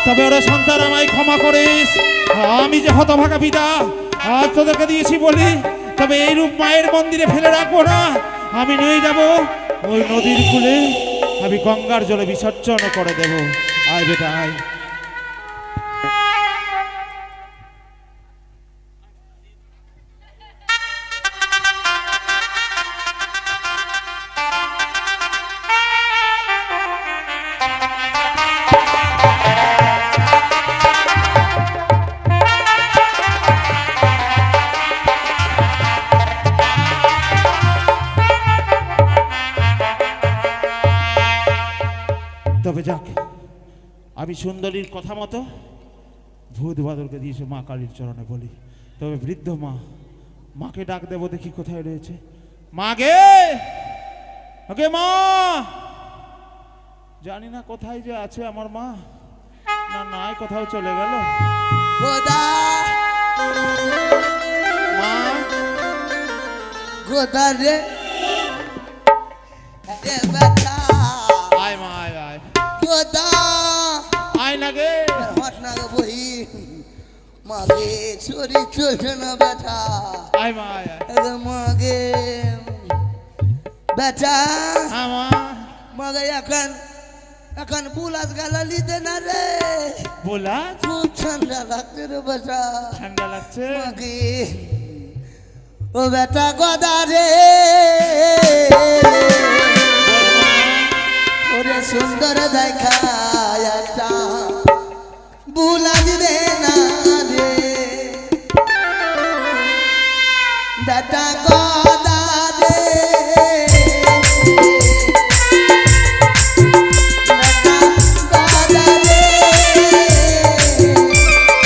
তবে ওরা সন্তান আমায় ক্ষমা করিস। আমি যে হতভাগা পিতা, আজ তোদেরকে দিয়েছি বলি, তবে এইরূপ মায়ের মন্দিরে ফেলে রাখবো না। আমি নিয়ে যাব ওই নদীর কূলে, আমি গঙ্গার জলে বিসর্জন করে দেব। আয় বেটা আয়। তবে যাক, আমি সুন্দরীর কথা মতো ভূত বাদরকে দিয়েছে মা কালীর চরণে বলি। তবে বৃদ্ধ মা মাকে ডাক দেবো, দেখি কোথায় রয়েছে। মা গে, ওকে মা, জানি না কোথায় যে আছে আমার মা। না নাই, কোথাও চলে গেল। গোদা মা, গোদা রে রে বেটা আয় মা, আয় আয়, গোদা আয় না গে। হট না গে বই মাগে শরীর চলছে না বেটা। আয় মা, আয় আয়। এগে মাগে বেটা হ্যাঁ মা। মাগে এখন বুলাস গালা লিতে না রে, বলা, খুব ঠান্ডা লাগছে রে বেটা। ঠান্ডা লাগছে। মাগে ও বেটা গোদা রে ওরে সুন্দর দেখা একটা বুলাস রে না রে বেটা গোদা রে বেটা গোদা রে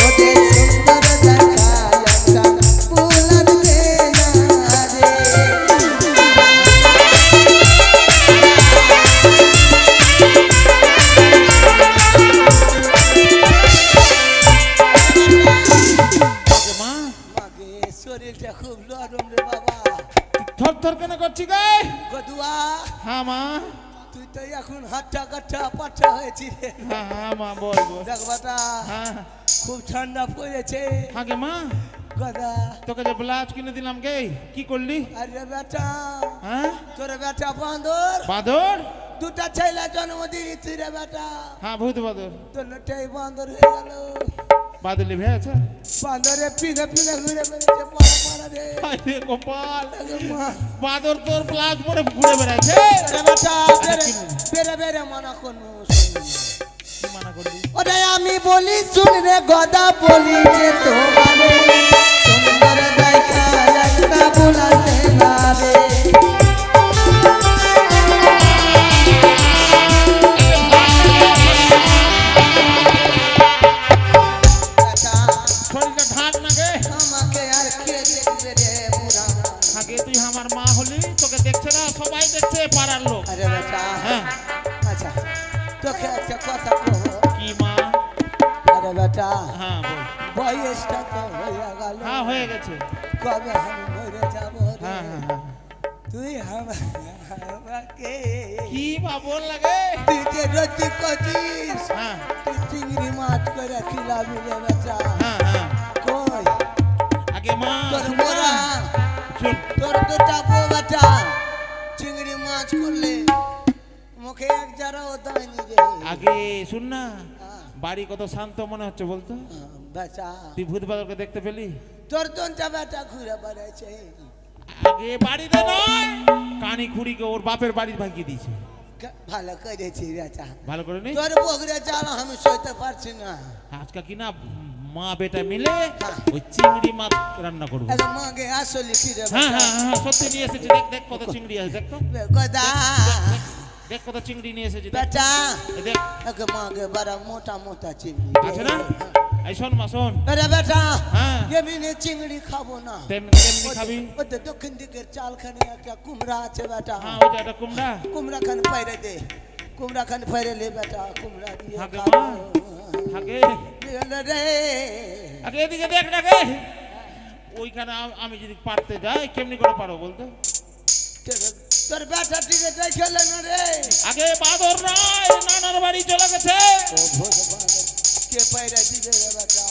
ওরে সুন্দর দেখা একটা বুলাস রে না রে। ওকে মা, মাগে শরীরটা খুব নরম রে বাবা। থর থর কেন করছি গে? গদুয়া হ্যাঁ মা। তুই তো এখন হাট্টা কাট্টা পাঠা হয়েছি রে। হ্যাঁ হ্যাঁ মা, বল বল। দেখ বাটা হ্যাঁ খুব ঠান্ডা পড়েছে। হ্যাঁ গে মা, গদা তোকে যে ব্লাউজ কিনে দিলাম গে, কি করলি? আরে বেটা হ্যাঁ, তোর বেটা বান্দর বাদর। দুটা ছেলে জন্ম দিলি তুই রে বেটা। হ্যাঁ ভূত বাদর। তোর নটাই বান্দর হয়ে গেল। বাদলি ভেয়েছে। বান্দরে পিনে পিনে ঘুরে বেড়েছে পাড়া পাড়া রে। আরে গোপাল, এগে মা বাদর তোর ব্লাউজ পরে ঘুরে বেড়াচ্ছে। রে বেটা বেরে বেরে মানা করনু। কি মানা করলি? ওরে আমি বলি শুন রে গদা বলি যে তোমারে সুন্দর দেখা একটা বুলাতে না রে। বেটা, শরীরটা ঢাক না গে। আমাকে আর কে দেখবে রে বুড়া। আগে তুই আমার মা হলি, তোকে দেখছে না, সবাই দেখছে পাড়ার লোক। আরে বেটা হ্যাঁ, আচ্ছা তোকে একটা কথা কহ। কি মা? আরে বেটা হ্যাঁ বল। বয়সটা তো হয়ে গেল, হ্যাঁ হয়ে গেছে। কবে আমি মরে যাবো রে। হ্যাঁ হ্যাঁ হ্যাঁ। তুই আমাকে কি মা বল লাগে? তুই যে রতি করছিস হ্যাঁ তুই চিংড়ি মাছ করে খিলাবি রে বেটা। হ্যাঁ হ্যাঁ। কই আগে মা, তোর শোন মোরা না। শোন, তোর বেটা বউ বেটা চিংড়ি মাছ করলে মুখে এক জারাও দেয়নি রে। আগে শুন না, হ্যাঁ, বাড়ি কত শান্ত মনে হচ্ছে বলতো। বেটা তুই ভূত বাদরকে দেখতে পেলি? তোর দনটা বেটা ঘুরে বেড়াচ্ছে। আগে বাড়িতে নয়, কানি খুড়িকে ওর বাপের বাড়ি ভাগিয়ে দিয়েছে। ভালো করেছি বেটা। ভালো করে নি। তোর বগরে জ্বালা আমি সইতে পারছি না। আজকে কি না মা বেটা মিলে ওই চিংড়ি মাছ রান্না করবো। আরে মাগে আসলে কি রে হ্যাঁ বেটা? হ্যাঁ হ্যাঁ, সত্যি নিয়ে এসেছি। দেখ দেখ কত চিংড়ি আছে, দেখ তো। গদা দেখ কত চিংড়ি নিয়ে এসেছি, দেখ। বেটা এই দেখ, আগে মাগে বড় মোটা মোটা চিংড়ি আছে না? এই শোন মা, শোন। আরে বেটা হ্যাঁ, এমনি চিংড়ি খাবো না। তেমনি খাবি। ওদের দক্ষিণ দিকের চালখানে একটা কুমড়া আছে বেটা। হ্যাঁ, ওইটা একটা কুমড়া। কুমড়া খান পাইরে দে, কুমড়া খান পাইরে লে বেটা, কুমড়া দিয়ে আগে খাবো। মা, আগে বুঝলে রে আগে এদিকে দেখ না গে। ওইখানে আমি যদি পারতে যাই, কেমনি করে পারো বলতো? তোর বেটা দিকে যাই খেলে না রে। আগে বাদর নয়, নানার বাড়ি চলে গেছে। ও ভগবান কে পাইরে দিবে রে বেটা?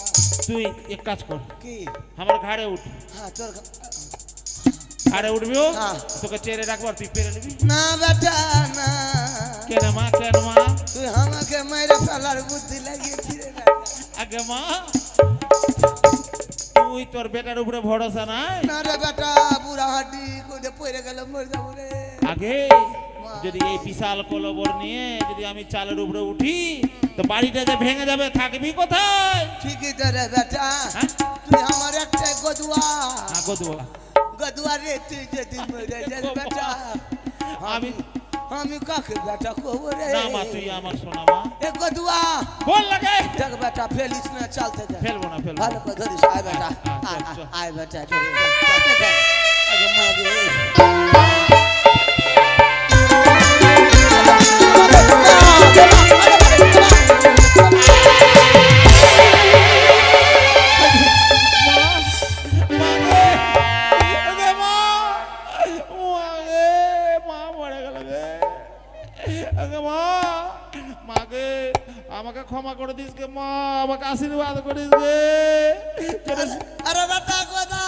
তুই এক কাজ কর, কি আমার ঘাড়ে উঠ। হ্যাঁ তোর ঘাড়ে উঠবি, ও হ্যাঁ। তোকে চেরে রাখবো, আর তুই পেরে নিবি। না বেটা না, কেন মা, কেন মা? তুই আমাকে মেরে ফেলার বুদ্ধি লাগিয়েছি রে বেটা। আগে মা, তুই তোর বেটার উপরে ভরসা নাই। না রে বেটা, বুড়া হাড্ডি কোটে পড়ে গেল মরে যাবো রে। আগে যদি এই বিশাল কলবর নিয়ে যদি আমি চালের উপরে উঠি, তো বাড়িটা যে ভেঙে যাবে, থাকবি কোথায়? ঠিকই তো রে বেটা, হ্যাঁ? তুই আমার একটা গদুয়া। হ্যাঁ, গদুয়া। গদুয়া রে তুই যদি মরে যাস বেটা, আমি আমি কাকে বেটা কব রে? না মা, তুই আমার সোনা মা। এ গদুয়া বল লাগে। তা দেখ বেটা ফেলিস না চলতে দে ফেলবো না ফেলবো ভালো করে ধরিস আয় বেটা আয়, আয়, আয় বেটা চলে যা, চলতে দে। আগে মা রে। আমাকে ক্ষমা করে দিস গে মা, আমাকে আশীর্বাদ করিস গে। আরে বেটা গোদা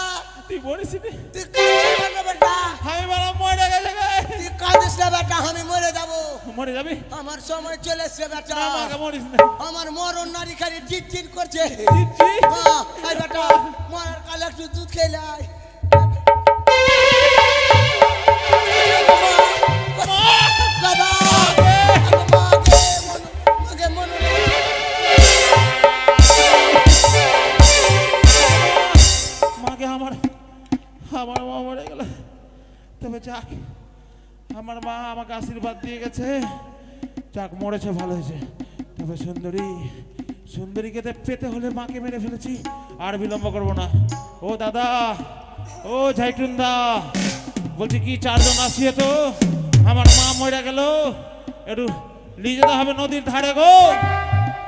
তুই বলিস নি? তুই কাঁদিস না বেটা আমি বলা মরে গেছে গে। তুই কাঁদিস না বেটা আমি মরে যাব মরে যাবি? আমার সময় চলে এসছে বেটা না, আমাকে মরিস না। আমার মরণ নারী খালি চিট চিট করছে দিচ্ছি। আয় বেটা মরার কালে একটু দুধ খেলে আয় দাদা মাকে আমার আমার মা মরে গেল, তবে যাক আমার মা আমাকে আশীর্বাদ দিয়ে গেছে, যাক মরেছে ভালো হয়েছে। তবে সুন্দরীকে পেতে হলে মাকে মেরে ফেলেছি, আর বিলম্ব করবো না। ও দাদা, ও ঝাইটুন্দা, বলছি কি চারজন আসিয়ে তো আমার মা মরে গেল, একটু নিয়ে যেতে হবে নদীর ধারে গো।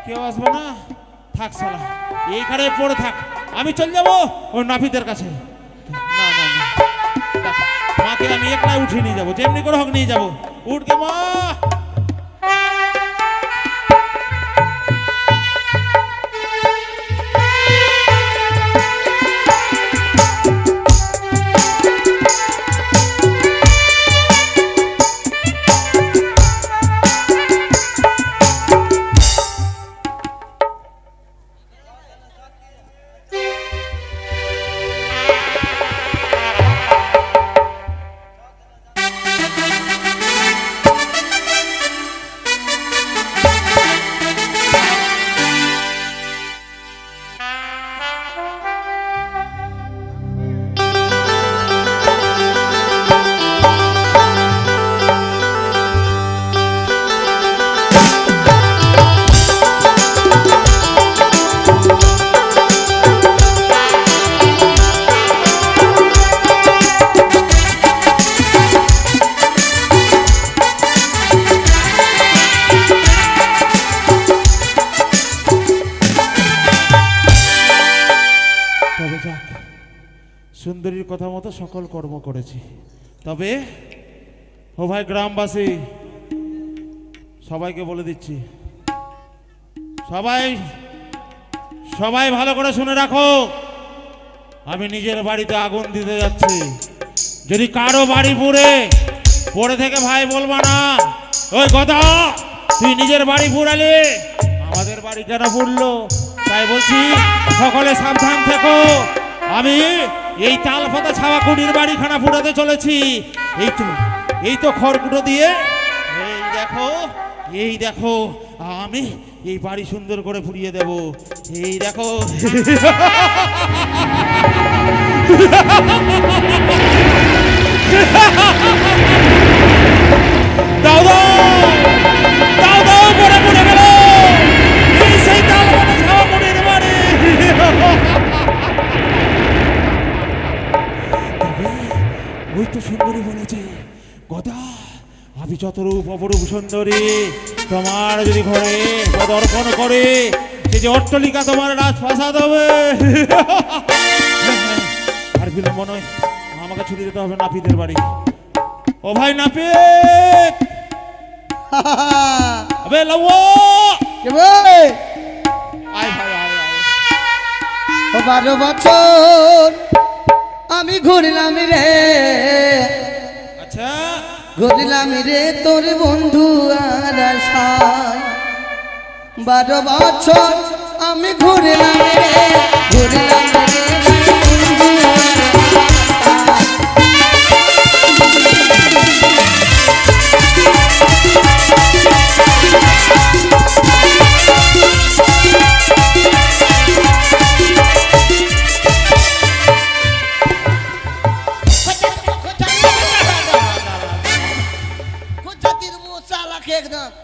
কেউ আসবো না, থাক শালা এইখানে পড়ে থাক, আমি চল যাবো ওই নাপিতের কাছে। না না না, দেখ, মাকে আমি একলাই উঠিয়ে নিয়ে যাবো, যেমনি করে হোক নিয়ে যাবো। উঠকে মা। সুন্দরীর কথা মতো সকল কর্ম করেছি। তবে ও ভাই গ্রামবাসী, সবাইকে বলে দিচ্ছি, সবাই সবাই ভালো করে শুনে রাখো, আমি নিজের বাড়িতে আগুন দিতে যাচ্ছি। যদি কারো বাড়ি পড়ে থেকে ভাই বলবা না, ওই কথা তুই নিজের বাড়ি পুরালি, আমাদের বাড়ি কেন পুড়লো। তাই বলছি সকলে সাবধান থেকো। আমি এই তাল পাতা ছাওয়া কুড়ির বাড়িখানা পুরাতে চলেছি। এই তো খড়কুটো দিয়ে এই দেখো আমি এই বাড়ি সুন্দর করে পুড়িয়ে দেব। এই দেখো দাও পড়ে পড়ে গেল, এই সেই তাল পাতা ছাওয়া কুড়ির বাড়ি। ওই তো সুন্দরী বলেছে, কথা আমি যত রূপ অপরূপ সুন্দরী, তোমার যদি ঘরে প্রদর্শন করে সে যে অট্টালিকা তোমার রাজপ্রাসাদ হবে। আর বিলম্ব নয়, আমাকে ছুটি যেতে হবে নাপিতের বাড়ি। ও ভাই নাপিত, আবে লাও কে ভাই আয় ভাই আয় আয়। 12 বছর আমি ঘুরলাম রে, আচ্ছা ঘুরলাম রে তোর বন্ধু আর আশায়। 12 বছর আমি ঘুরলাম রে, ঘুরলাম রে বন্ধু আর আশায়।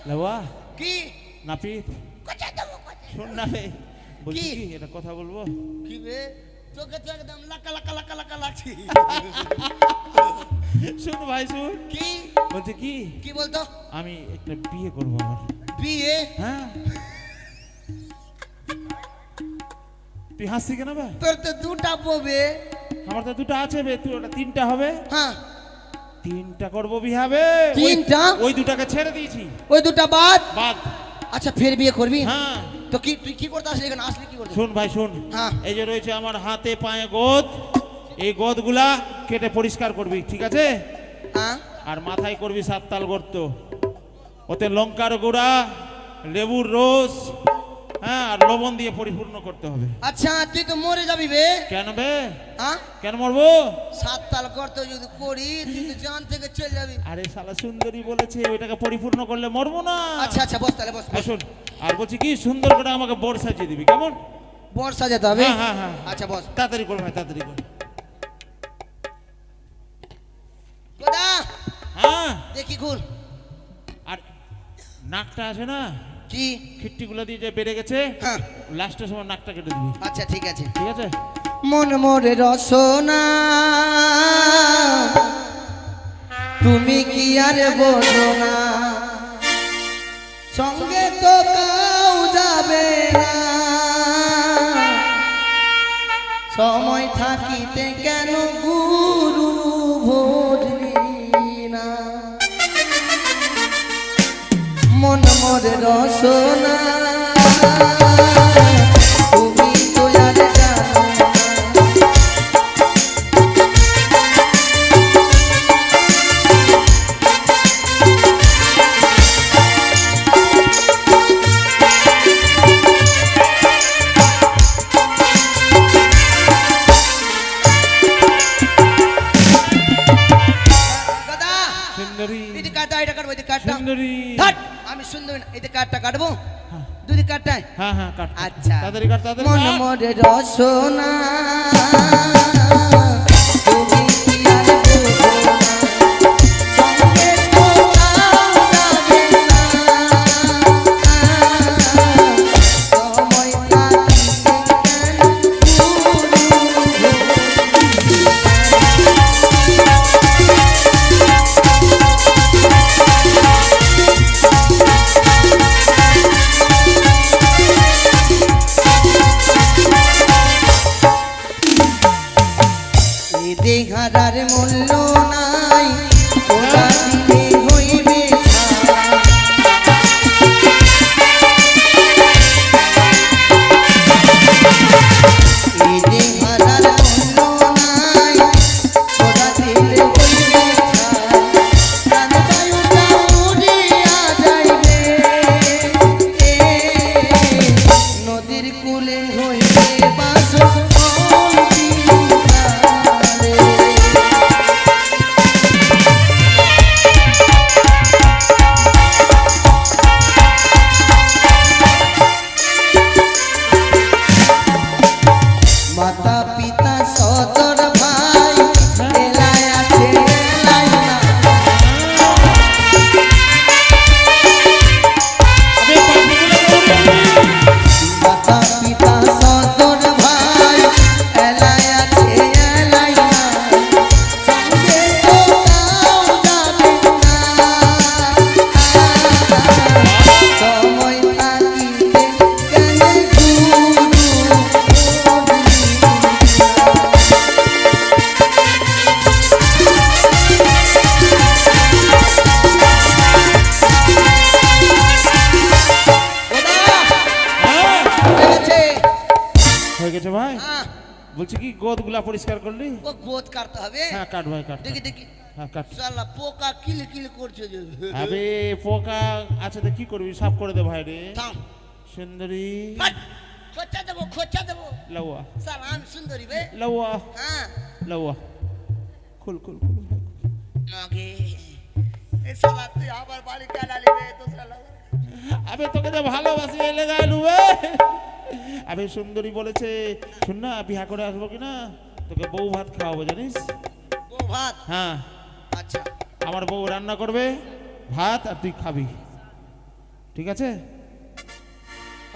লাওয়া কি নাপিত শোন না রে, বলছি কি? কি এটা কথা বলবো? কি বে তোকে তো একদম লাকা লাকা লাকা লাকা লাগছে। শুন ভাই শুন, কি বলছি কি কি বলতো? আমি একটা বিয়ে করবো আমার। বিয়ে? হ্যাঁ, তুই হাসছি কেন বে? তোর তো দুটা ববে। আমার তো দুটো আছে বে, তুই ওটা তিনটা হবে। হ্যাঁ, তিনটা করবো বিয়ে হবে। তিনটা? ওই দুটাকে ছেড়ে দিয়েছি, ওই দুটা বাদ। বাদ। আচ্ছা ফের বিয়ে করবি? হ্যাঁ তো কি তুই কি করতে আসলি এখানে? আসলি কি করতে? শোন ভাই শোন, হ্যাঁ। এই যে রয়েছে আমার হাতে পায়ে গোদ, এই গোদগুলা কেটে পরিষ্কার করবি, ঠিক আছে? হ্যাঁ, আর মাথায় করবি 7 তাল গর্ত, ওতে লঙ্কার গুঁড়া, লেবুর রস, হ্যাঁ, আর লবণ দিয়ে পরিপূর্ণ করতে হবে। আচ্ছা তুই তো মরে যাবি বে। কেন বে? হ্যাঁ, কেন মরবো? 7 তাল গর্ত যদি করি তুই তো জান থেকে চলে যাবি। আরে শালা সুন্দরী বলেছে ওইটাকে পরিপূর্ণ করলে মরবো না। আচ্ছা আচ্ছা বস তাহলে বস। আর শোন, আর বলছি কি সুন্দর করে আমাকে বর সাজিয়ে দিবি, কেমন? বর্ষা যেতে হবে? হ্যাঁ, হ্যাঁ, হ্যাঁ। আচ্ছা বস। তাড়াতাড়ি কর ভাই, তাড়াতাড়ি কর। কোদা হ্যাঁ, দেখি ঘুর। আর নাকটা আছে না, কি? খিট্টিগুলো দিয়ে যে বেড়ে গেছে, হ্যাঁ, লাস্টের সময় নাকটা কেটে দিবি, আচ্ছা ঠিক আছে। ঠিক আছে? মন মোরে রসনা তুমি কি আর বলো না, সঙ্গে তো কাউ যাবে না, সময় থাকিতে কেন গুরু ভজলি না, মন মোরে রসনা তুমি তো আর জানো না। দাদা সুন্দরী, এদিকে কাটা, এটা কাটবো, এদিকে কাটটা। সুন্দরী। ধ্যাৎ, আমি সুন্দরী না, এদিকে কাটটা কাটবো, হ্যাঁ, দুদিকে কাটটাই। হ্যাঁ, হ্যাঁ, কাট। আচ্ছা। তাড়াতাড়ি কাট, তাড়াতাড়ি মন কাট। মোরে রসনা তুমি কি আর বুঝো না, সঙ্গে তো কাউ যাবে না, সময় থাকিতে কেন এ দেহারার মূল্য নাই, ওরা দিলে হইবে ছাই। এ দেহারার মূল্য নাই, ওরা দিলে হইবে ছাই। প্রাণ বায়ুটা উড়িয়া যাইবে, নদীর কূলে হইবে বাসর অন্তিমকালে। মাতা পিতা সদর ভাই এলায় আছে এলায় না, আবে পাখিগুলো দৌড়ে। মাতা পিতা সদর ভাই এলায় আছে এলায় না, সঙ্গে তো কাউ যাবে না, সময় থাকিতে কেন গুরু হ্যাঁ, হয়ে গেছে। হয়ে গেছে ভাই। হ্যাঁ, বলছি কি গোদগুলা পরিষ্কার করলি? ও গোদ কাটতে হবে। হ্যাঁ, কাট ভাই, কাট। দেখি দেখি, হ্যাঁ, কাট। শালা পোকা কিল কিল করছে যে। আবে পোকা আছে তো কি করবি, সাফ করে দে ভাই রে। থাম, সুন্দরী, হাট, খোঁচা দেবো, খোঁচা দেবো। লাউয়া, শালা আমি সুন্দরী বে। লাউয়া, হ্যাঁ, লাউয়া, খুল খুল খুল। নাগে এ শালা তুই আবার বাড়ি চালালি বে তো শালা। আবে তোকে যে ভালোবাসি এলে গাইলু বে। আবে সুন্দরী বলেছে, শুন না, বিয়া করে আসবো কিনা, তোকে বউ ভাত খাওয়াবো জানিস? ও ভাত? হ্যাঁ, আচ্ছা আমার বউ রান্না করবে ভাত আর তুই খাবি, ঠিক আছে?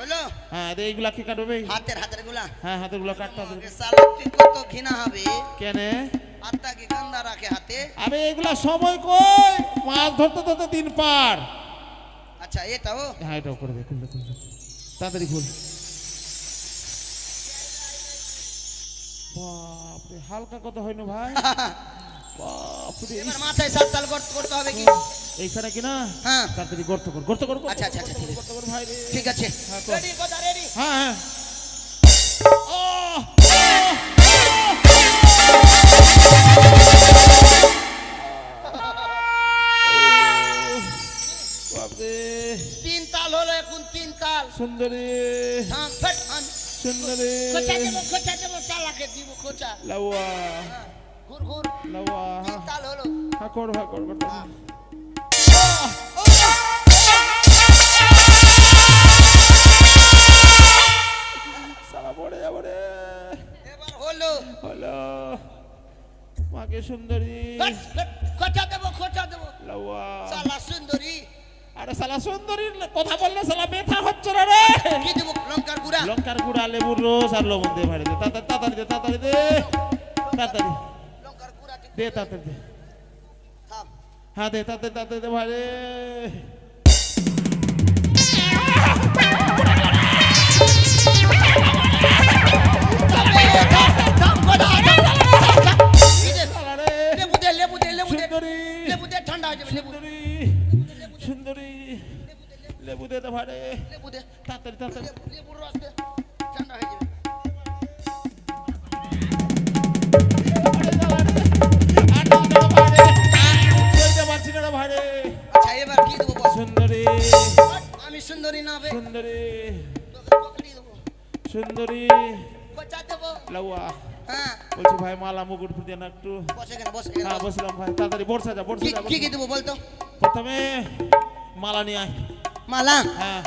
হলো হ্যাঁ এইগুলা কি কাটবে? হাতের গুলা হ্যাঁ হাতের গুলো কাটতে হবে। সালা তুই কত ঘৃণা হবে কেনে? হাতটা কি গন্ধা রাখে হাতে? আরে এগুলা সময় কই, মাছ ধরতে ধরতে দিন পার। আচ্ছা এটাও হ্যাঁ এটাও করে দে, খুললে তাড়াতাড়ি খুল। বাপরে হালকা কথা হয়নি ভাই, বাপরে। এবার মাথায় সাত তাল করতে হবে কি? এইখানে কি না? হ্যাঁ। তাড়াতাড়ি গর্ত কর, গর্ত কর। আচ্ছা, আচ্ছা, ঠিক আছে। গর্ত কর ভাই রে। ঠিক আছে হ্যাঁ, কর। রেডি কথা রেডি হ্যাঁ হ্যাঁ। বাপরে তিন তাল হলো এখন তিন তাল সুন্দরী, থাম ফট থাম সুন্দরী খোঁচা দেবো তালাকে দিব খোঁচা লাউয়া, ঘুর ঘুর লাউয়া। তিন তাল হলো হ্যাঁ কর, হ্যাঁ কর, কর। সারা পড়ে যাবো রে। এবার হলো হলো মাকে সুন্দরী ফট, ফট, খোঁচা দেবো লাউয়া। সালা সুন্দরী আরে শালা সুন্দরী কথা বললে শালা ব্যথা হচ্ছে না রে। কি দেবো লঙ্কার গুঁড়া লঙ্কার গুঁড়া, লেবুর রস আর লবণ দিয়ে ভাড়ে দে। তাড়াতাড়ি দে, তাড়াতাড়ি দে, তাড়াতাড়ি লঙ্কার গুঁড়া ঠিক দে, তাড়াতাড়ি দে। থাম হ্যাঁ দে, তাড়াতাড়ি দে ভাড়ে। থাম গোদা শালা রে। লেবু দে সুন্দরী, লেবু দে ঠান্ডা হয়ে যাবে লেবু সুন্দরী, সুন্দরী লেবু দে ভাড়ে। লেবু দে তাড়াতাড়ি তাড়াতাড়ি। লেবুর রস দে ঠান্ডা হয়ে যাবে আচ্ছা এবার কি দেবো বল সুন্দরী, আমি সুন্দরী না বে সুন্দরী, তোকে পকড়ি দেবো সুন্দরী খোঁচা দেবো লাউয়া। হ্যাঁ বলছি ভাই মালা মুকুট ফুটিয়ে না একটু। বসে কেন হ্যাঁ বসলাম ভাই, তাড়াতাড়ি বর্ষা যা, বর্ষা কি যা। কি কি দেবো বলতো প্রথমে মালা নিয়ে আয়। মালা হ্যাঁ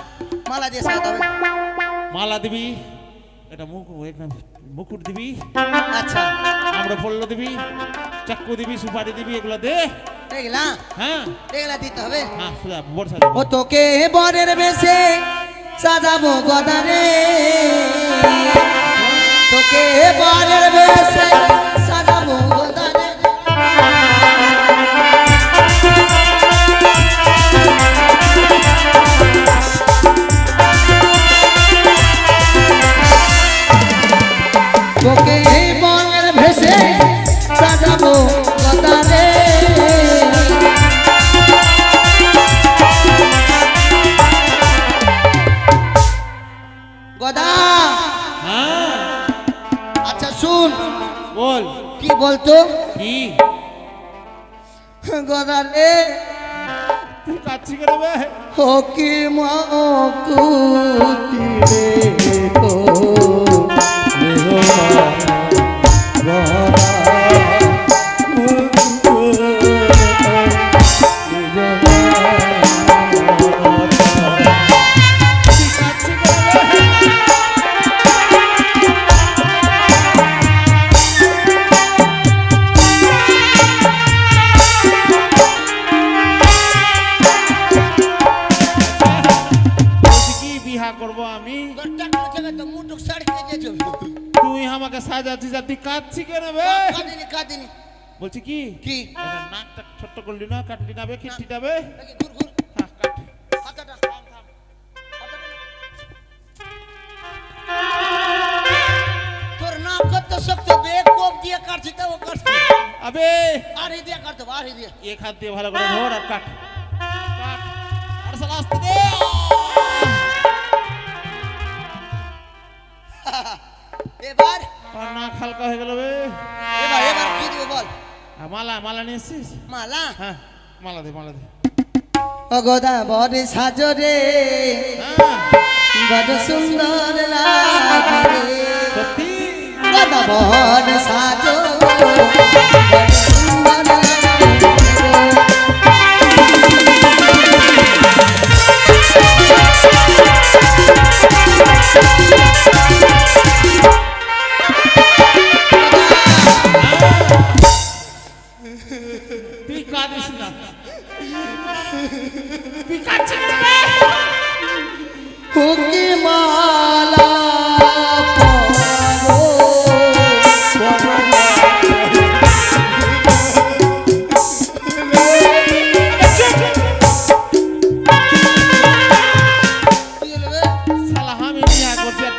মালা দিয়ে সাজাতে হবে মালা দিবি, এটা মুকুট দিবি, আচ্ছা আমরা পড়লো দিবি, চাক্কু দিবি, সুপারি দিবি, এগুলো দে। দেখলা হ্যাঁ দেখলা দিতে হবে হ্যাঁ সোজা বর্ষা ও তোকে বরের বেশে সাজাবো গদারে তোকে বরের বেশে সাজাবো গদারে তোকে বরের বেশে সাজাবো গদারে গদা হ্যাঁ আচ্ছা শুন বল কি বলতো কি গদা রে তুই কাচ্ছি কেন বে? ও কি মাকুতি রে তো তুই কাচ্ছি কেন বে? বলছি কি বিহা করব আমি, মুটুক শাড়ি কেটে যাবে তুই আমাকে সাজাচ্ছিস আর তুই কাচ্ছি কেন বে? কাঁদিনি কাঁদিনি বলছি কি কি এটা নাকটা ছোট্ট করলি না, কাটলি না বে, খিটটি না বে? নাকি ঘুর ঘুর হ্যাঁ কাট। হাতাটা তোর নাক কত শক্ত বে কোপ দিয়ে কাটছি তো ও কাটছি আবে আরে দিয়ে কাটতে আরে দিয়ে এক হাত দিয়ে ভালো করে ধর আর কাট কাট। আর শালা আস্তে দে। এবার আর নাক হালকা হয়ে গেল বে। এবার কি দিব বল আর মালা, মালা নিয়ে এসছিস? মালা হ্যাঁ মালা দে, মালা দে। ও গদা বড় সাজরে হ্যাঁ বড় সুন্দর লাগে সত্যি গদা বড় সাজো বড় সুন্দর লাগে তুই কাঁদিস না, তুই কাঁদছিস না বে? ও কি মা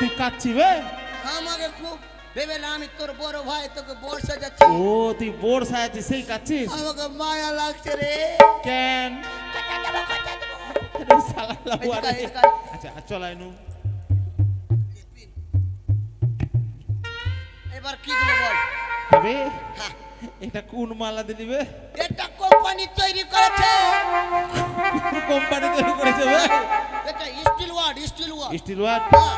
তুই কাচ্ছি বে? আমাকে খুব ভেবেলা আমি তোর বড় ভাই, তোকে বর সাজাচ্ছি। ও তুই বোর সাজাচ্ছিস সেই কাচ্ছিস? আমাকে মায়া লাগছে রে। কেন? কথা দেবো, কথা দেবো। আরে শালা লাউয়া রে। এদিকে আয়। আচ্ছা চলাই নু। এবার কি দেবো বল? তবে হ্যাঁ, এটা কোন মালা দিলি বে? এটা কোম্পানি তৈরি করেছে। কোম্পানি তৈরি করেছে বে? এটা steel word, steel word. Steel watt. হ্যাঁ,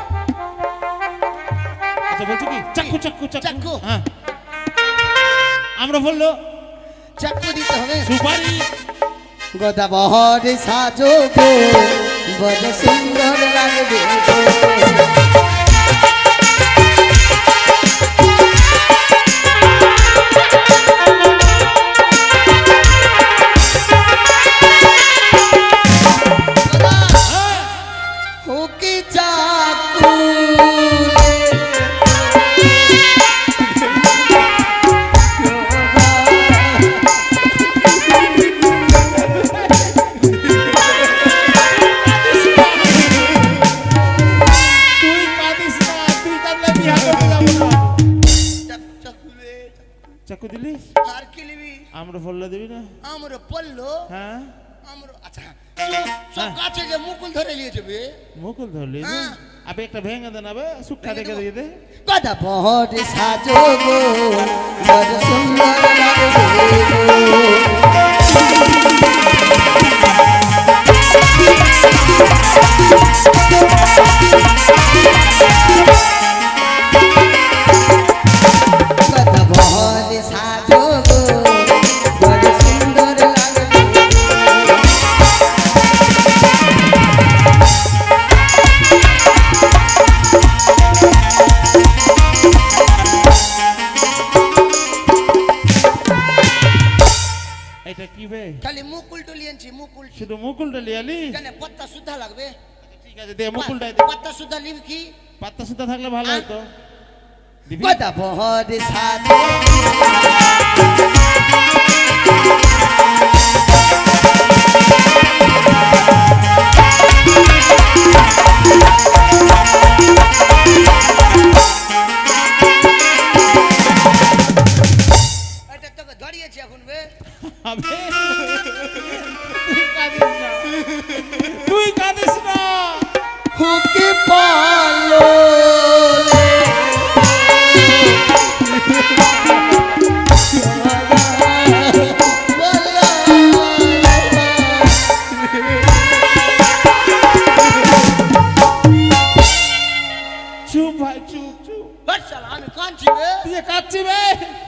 আচ্ছা বলছি কি চাকু চাকু চাকু। চাকু। হ্যাঁ আমরা বললো চাকু দিতে হবে। সুপারি। গদা বহরে সাজো গো, বড় সুন্দর লাগবে গো। হ্যাঁ হুকি চাকু তুই কাঁদিস না, তুই কাঁদলে বিয়া করতে যাবো না। চাকু দিলি? আর কি নিবি? আমরা ফল্লা দিবি না? আমরা পড়লো, হ্যাঁ আমরা আচ্ছা সব গাছে যে মুকুল ধরে নিয়েছে বে। মুকুল ধরলি না? হ্যাঁ। আবে একটা ভেঙে দে না বে, সুখা ভেঙে দেখে দেবো। দিয়ে দে। গদা বহরে সাজো গো, বড় সুন্দর লাগবে গো। গদা বহরে সাজো গো, বড় সুন্দর লাগবে গো। এটা কি বে? খালি মুকুল টুলিয়েছি, মুকুল। শুধু মুকুলটা লিয়ালি? কেন পত্তা সুদ্ধা লাগবে? ঠিক আছে দে মুকুলটাই দে। পত্তা সুদ্ধা লিবি কি? পাত্তা সুদ্ধা থাকলে ভালো হতো। দিবি? গদা বহরে সাজো এটা তোকে ধরিয়েছি এখন বে। আবে তুই কাঁদিস না, তুই কাঁদিস না। হুকি পালো চুপ ভাই চুপ চুপ। আমি কাঁদছি বে। তুই যে কাঁদছি বে?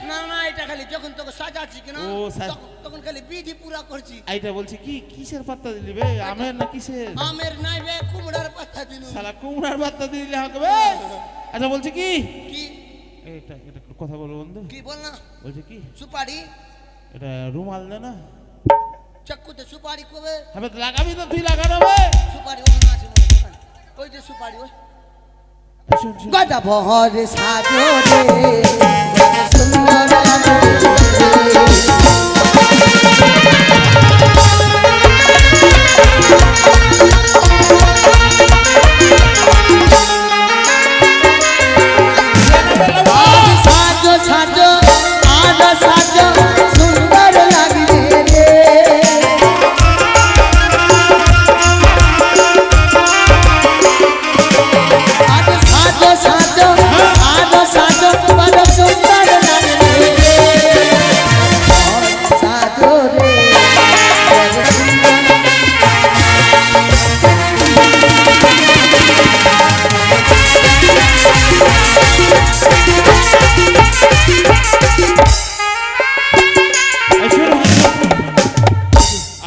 না না, এটা খালি যখন তোকে সাজাচ্ছি কিনা ও, তখন খালি বিধি পুরা করছি। এইটা বলছি কি কিসের পাত্তা দিলি বে? আমের না কিসের? আমের নাই বে, কুমড়ার পাতা দিনু। শালা কুমড়ার পাত্তা দিলে হবে বে? আচ্ছা বলছি কি কি এটা এটা একটু কথা বলবো বন্ধু। কি বল না? বলছি কি সুপারি এটা রুমাল দে না। চাকুতে সুপারি কবে? হবে লাগাবি তো, তুই লাগানো বে। সুপারি ওখানে আছে মনে হয় দোকানে। ওই যে সুপারি ওই। শুন শুন। গদা বহরে সাজো রে, বড় সুন্দর লাগবে। আজ সাজো সাজো, আজ সাজো, সুন্দর লাগবে রে। আজ সাজো সাজো, আজ সাজো, বড় সুন্দর লাগবে রে। সাজো রে, বড় সুন্দর। এই শোন,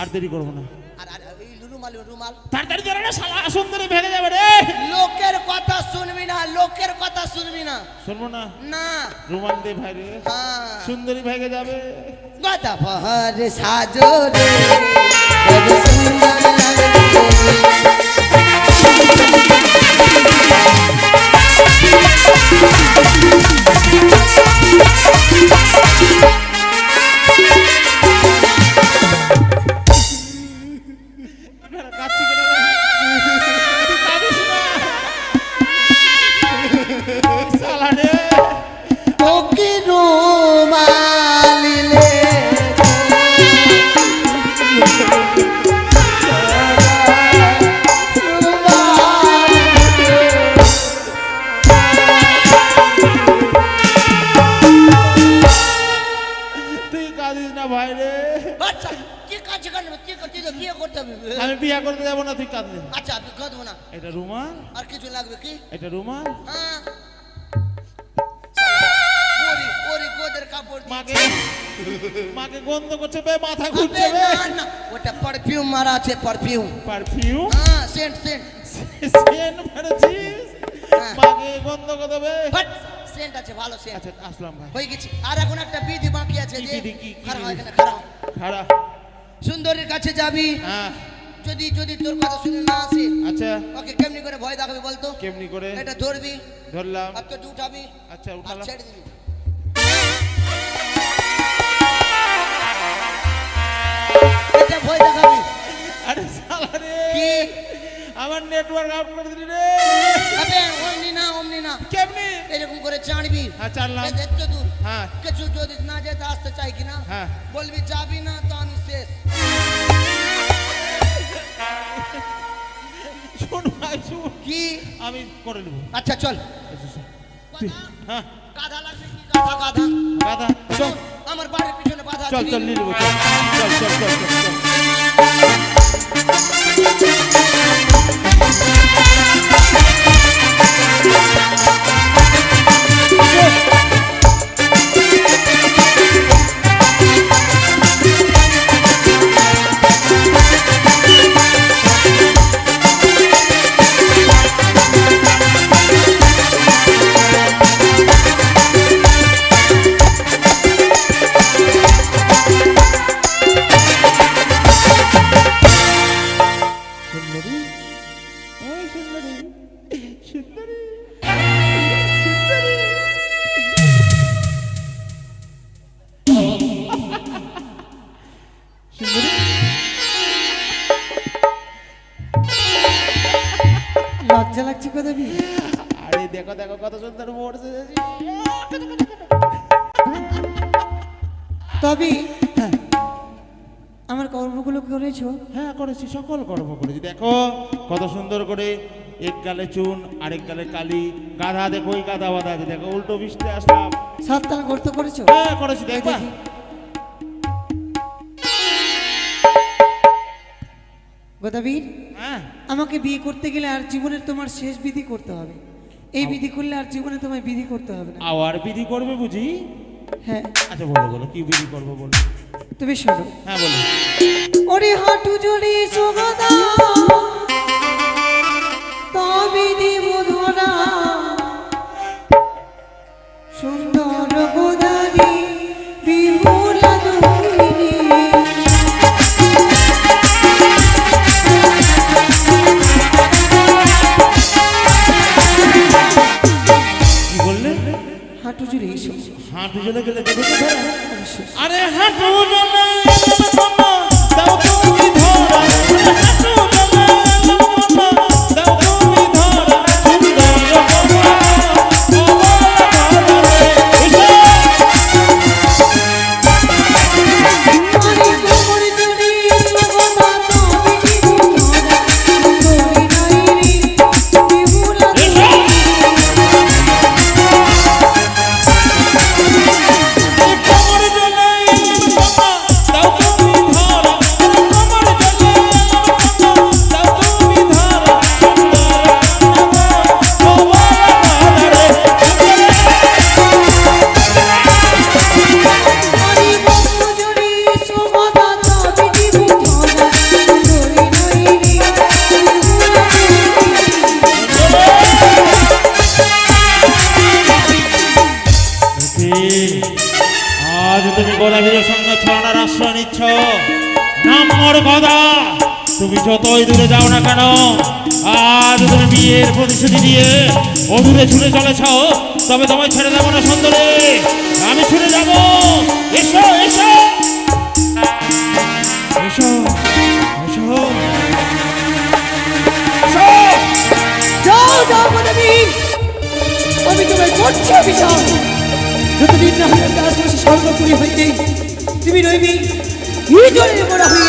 আর দেরি করবো না। আর আর এই রুমাল রুমাল। তাড়াতাড়ি ধরে না, শালা সুন্দরী ভেঙে যাবে রে। লোকের কথা শুনবি না, লোকের কথা শুনবি না। শুনবো না। না। রুমাল দে ভাই রে, হ্যাঁ। সুন্দরী ভেঙে যাবে। গদা বহরে সাজো রে, বড় সুন্দর লাগবে রে। কাচ্ছি কেন রে? তুই কাঁদিস না। তুই কাঁদলে। আচ্ছা আমি কাঁদবো না। এটা রুমাল, আর কিছু লাগবে কি? এটা রুমাল। হ্যাঁ শালা, ওরে ওরে গোদের কাপড় মাকে দিচ্ছে। মাকে গন্ধ করছে বে, মাথা আবে ঘুরছে বে। না, না, ওটা পারফিউম মারা আছে, পারফিউম। পারফিউম হ্যাঁ সেন্ট সেন্ট। সেন্ট মারছিস, হ্যাঁ। মাকে গন্ধ করতে বে। বাট সেন্ট আছে, ভালো সেন্ট। আচ্ছা আসলাম ভাই। হয়ে গেছে। আর এখন একটা বিধি বাকি আছে। কি যে বিধি, কি খারাপ বিধি? এখানে খারাপ। খারাপ। সুন্দরীর কাছে যাবি, হ্যাঁ যদি যদি তোর কথা শুনে না আসে, আচ্ছা ওকে কেমনি করে ভয় দেখাবি বলতো? কেমনি করে? এটা ধরবি ধরলাম। আর তো উঠাবি আচ্ছা আর উঠালাম। ছেড়ে দিবি। এটা ভয় দেখাবি। আরে শালা রে, কি? আমার নেটওয়ার্ক আউট করে দিলি রে। আবে অমনি না, অমনি না, কেমনি? এরকম করে চাড়বি। হ্যাঁ চাললাম। দেখতে দূর হ্যাঁ কিছু যদি না যেতে আসতে চাই কিনা, হ্যাঁ। বলবি যাবি না তো আমি শেষ। শোন ভাই শোন, কি? আমি করে নেবো। আচ্ছা চল। হ্যাঁ গাধা লাগবে কি? গাধা গাধা। গাদা চল আমার বাড়ির পিছনে বাধা চল আছে। চল নিয়ে নেবো, চল চল চল চল চল চল। সুন্দরী, ওই সুন্দরী, সুন্দরী, সুন্দরী। সুন্দরী, লজ্জা লাগছে কো দেবী? আরে দেখো দেখো কত সুন্দর মোড় সেজেছি। তবে আমার কর্মগুলো করেছো? হ্যাঁ করেছি, সকল কর্ম করেছি। দেখো কত সুন্দর করে এক গালে চুন আরেক গালে কালি, গাধা দেখো ওই গাধা বাঁধা আছে, দেখো উল্টো বৃষ্টি আসলাম। সাততাল গর্ত করেছো? হ্যাঁ করেছি, দেখবা। দেখি। গোদাবীর, হ্যাঁ আমাকে বিয়ে করতে গেলে আর জীবনের তোমার শেষ বিধি করতে হবে। এই বিধি করলে আর জীবনে তোমায় বিধি করতে হবে না। আবার বিধি করবে বুঝি? হ্যাঁ আচ্ছা বলো বলো কি বিধি করবো বলো। তুমি শোনো। হ্যাঁ বলো। ওরে হাঁটু জড়ি সুগদা তবে দিব ধরা সুন্দর গোদারি বিহুলা দুহিনী। কি বললে? হাঁটু জুড়ে এসো। হাঁটু জলে গেলে দেবে তো ধরা? আরে হাঁটু জলে দাও তুমি ধরা, হাঁটু জলে দাও তুমি ধরা, সুন্দর আরে কোমর জুড়ে সুগদা তবে দিব ধরা সুন্দরী নারী বিহুলা দুহিনী। কমর জলে দাও তুমি ধরা, কমর জলে দাও তুমি ধরা, আরে কোমর জুড়ে সুগদা তবে দিব ধরা সুন্দরী নারী বিহুলা দুহিনী। আজ তুমি গোলাপীর সঙ্গে ছড়ানোর আশ্রয় নিচ্ছ, নাম মোর গদা। তুমি যতই দূরে যাও না কেন, আজ তুমি বিয়ের প্রতিশ্রুতি দিয়ে অদূরে ছুটে চলেছ, তবে তোমায় ছেড়ে দেবো না সুন্দরী, আমি ছুটে যাব। এসো এসো এসো এসো এসো। যাও যাও গোদাবী, আমি তোমায় করছি অভিশাপ। যতদিন না হয় দাস বসে স্বর্গপুরী হইতে তুমি রইবি হিজড়ে মোড়া হয়ে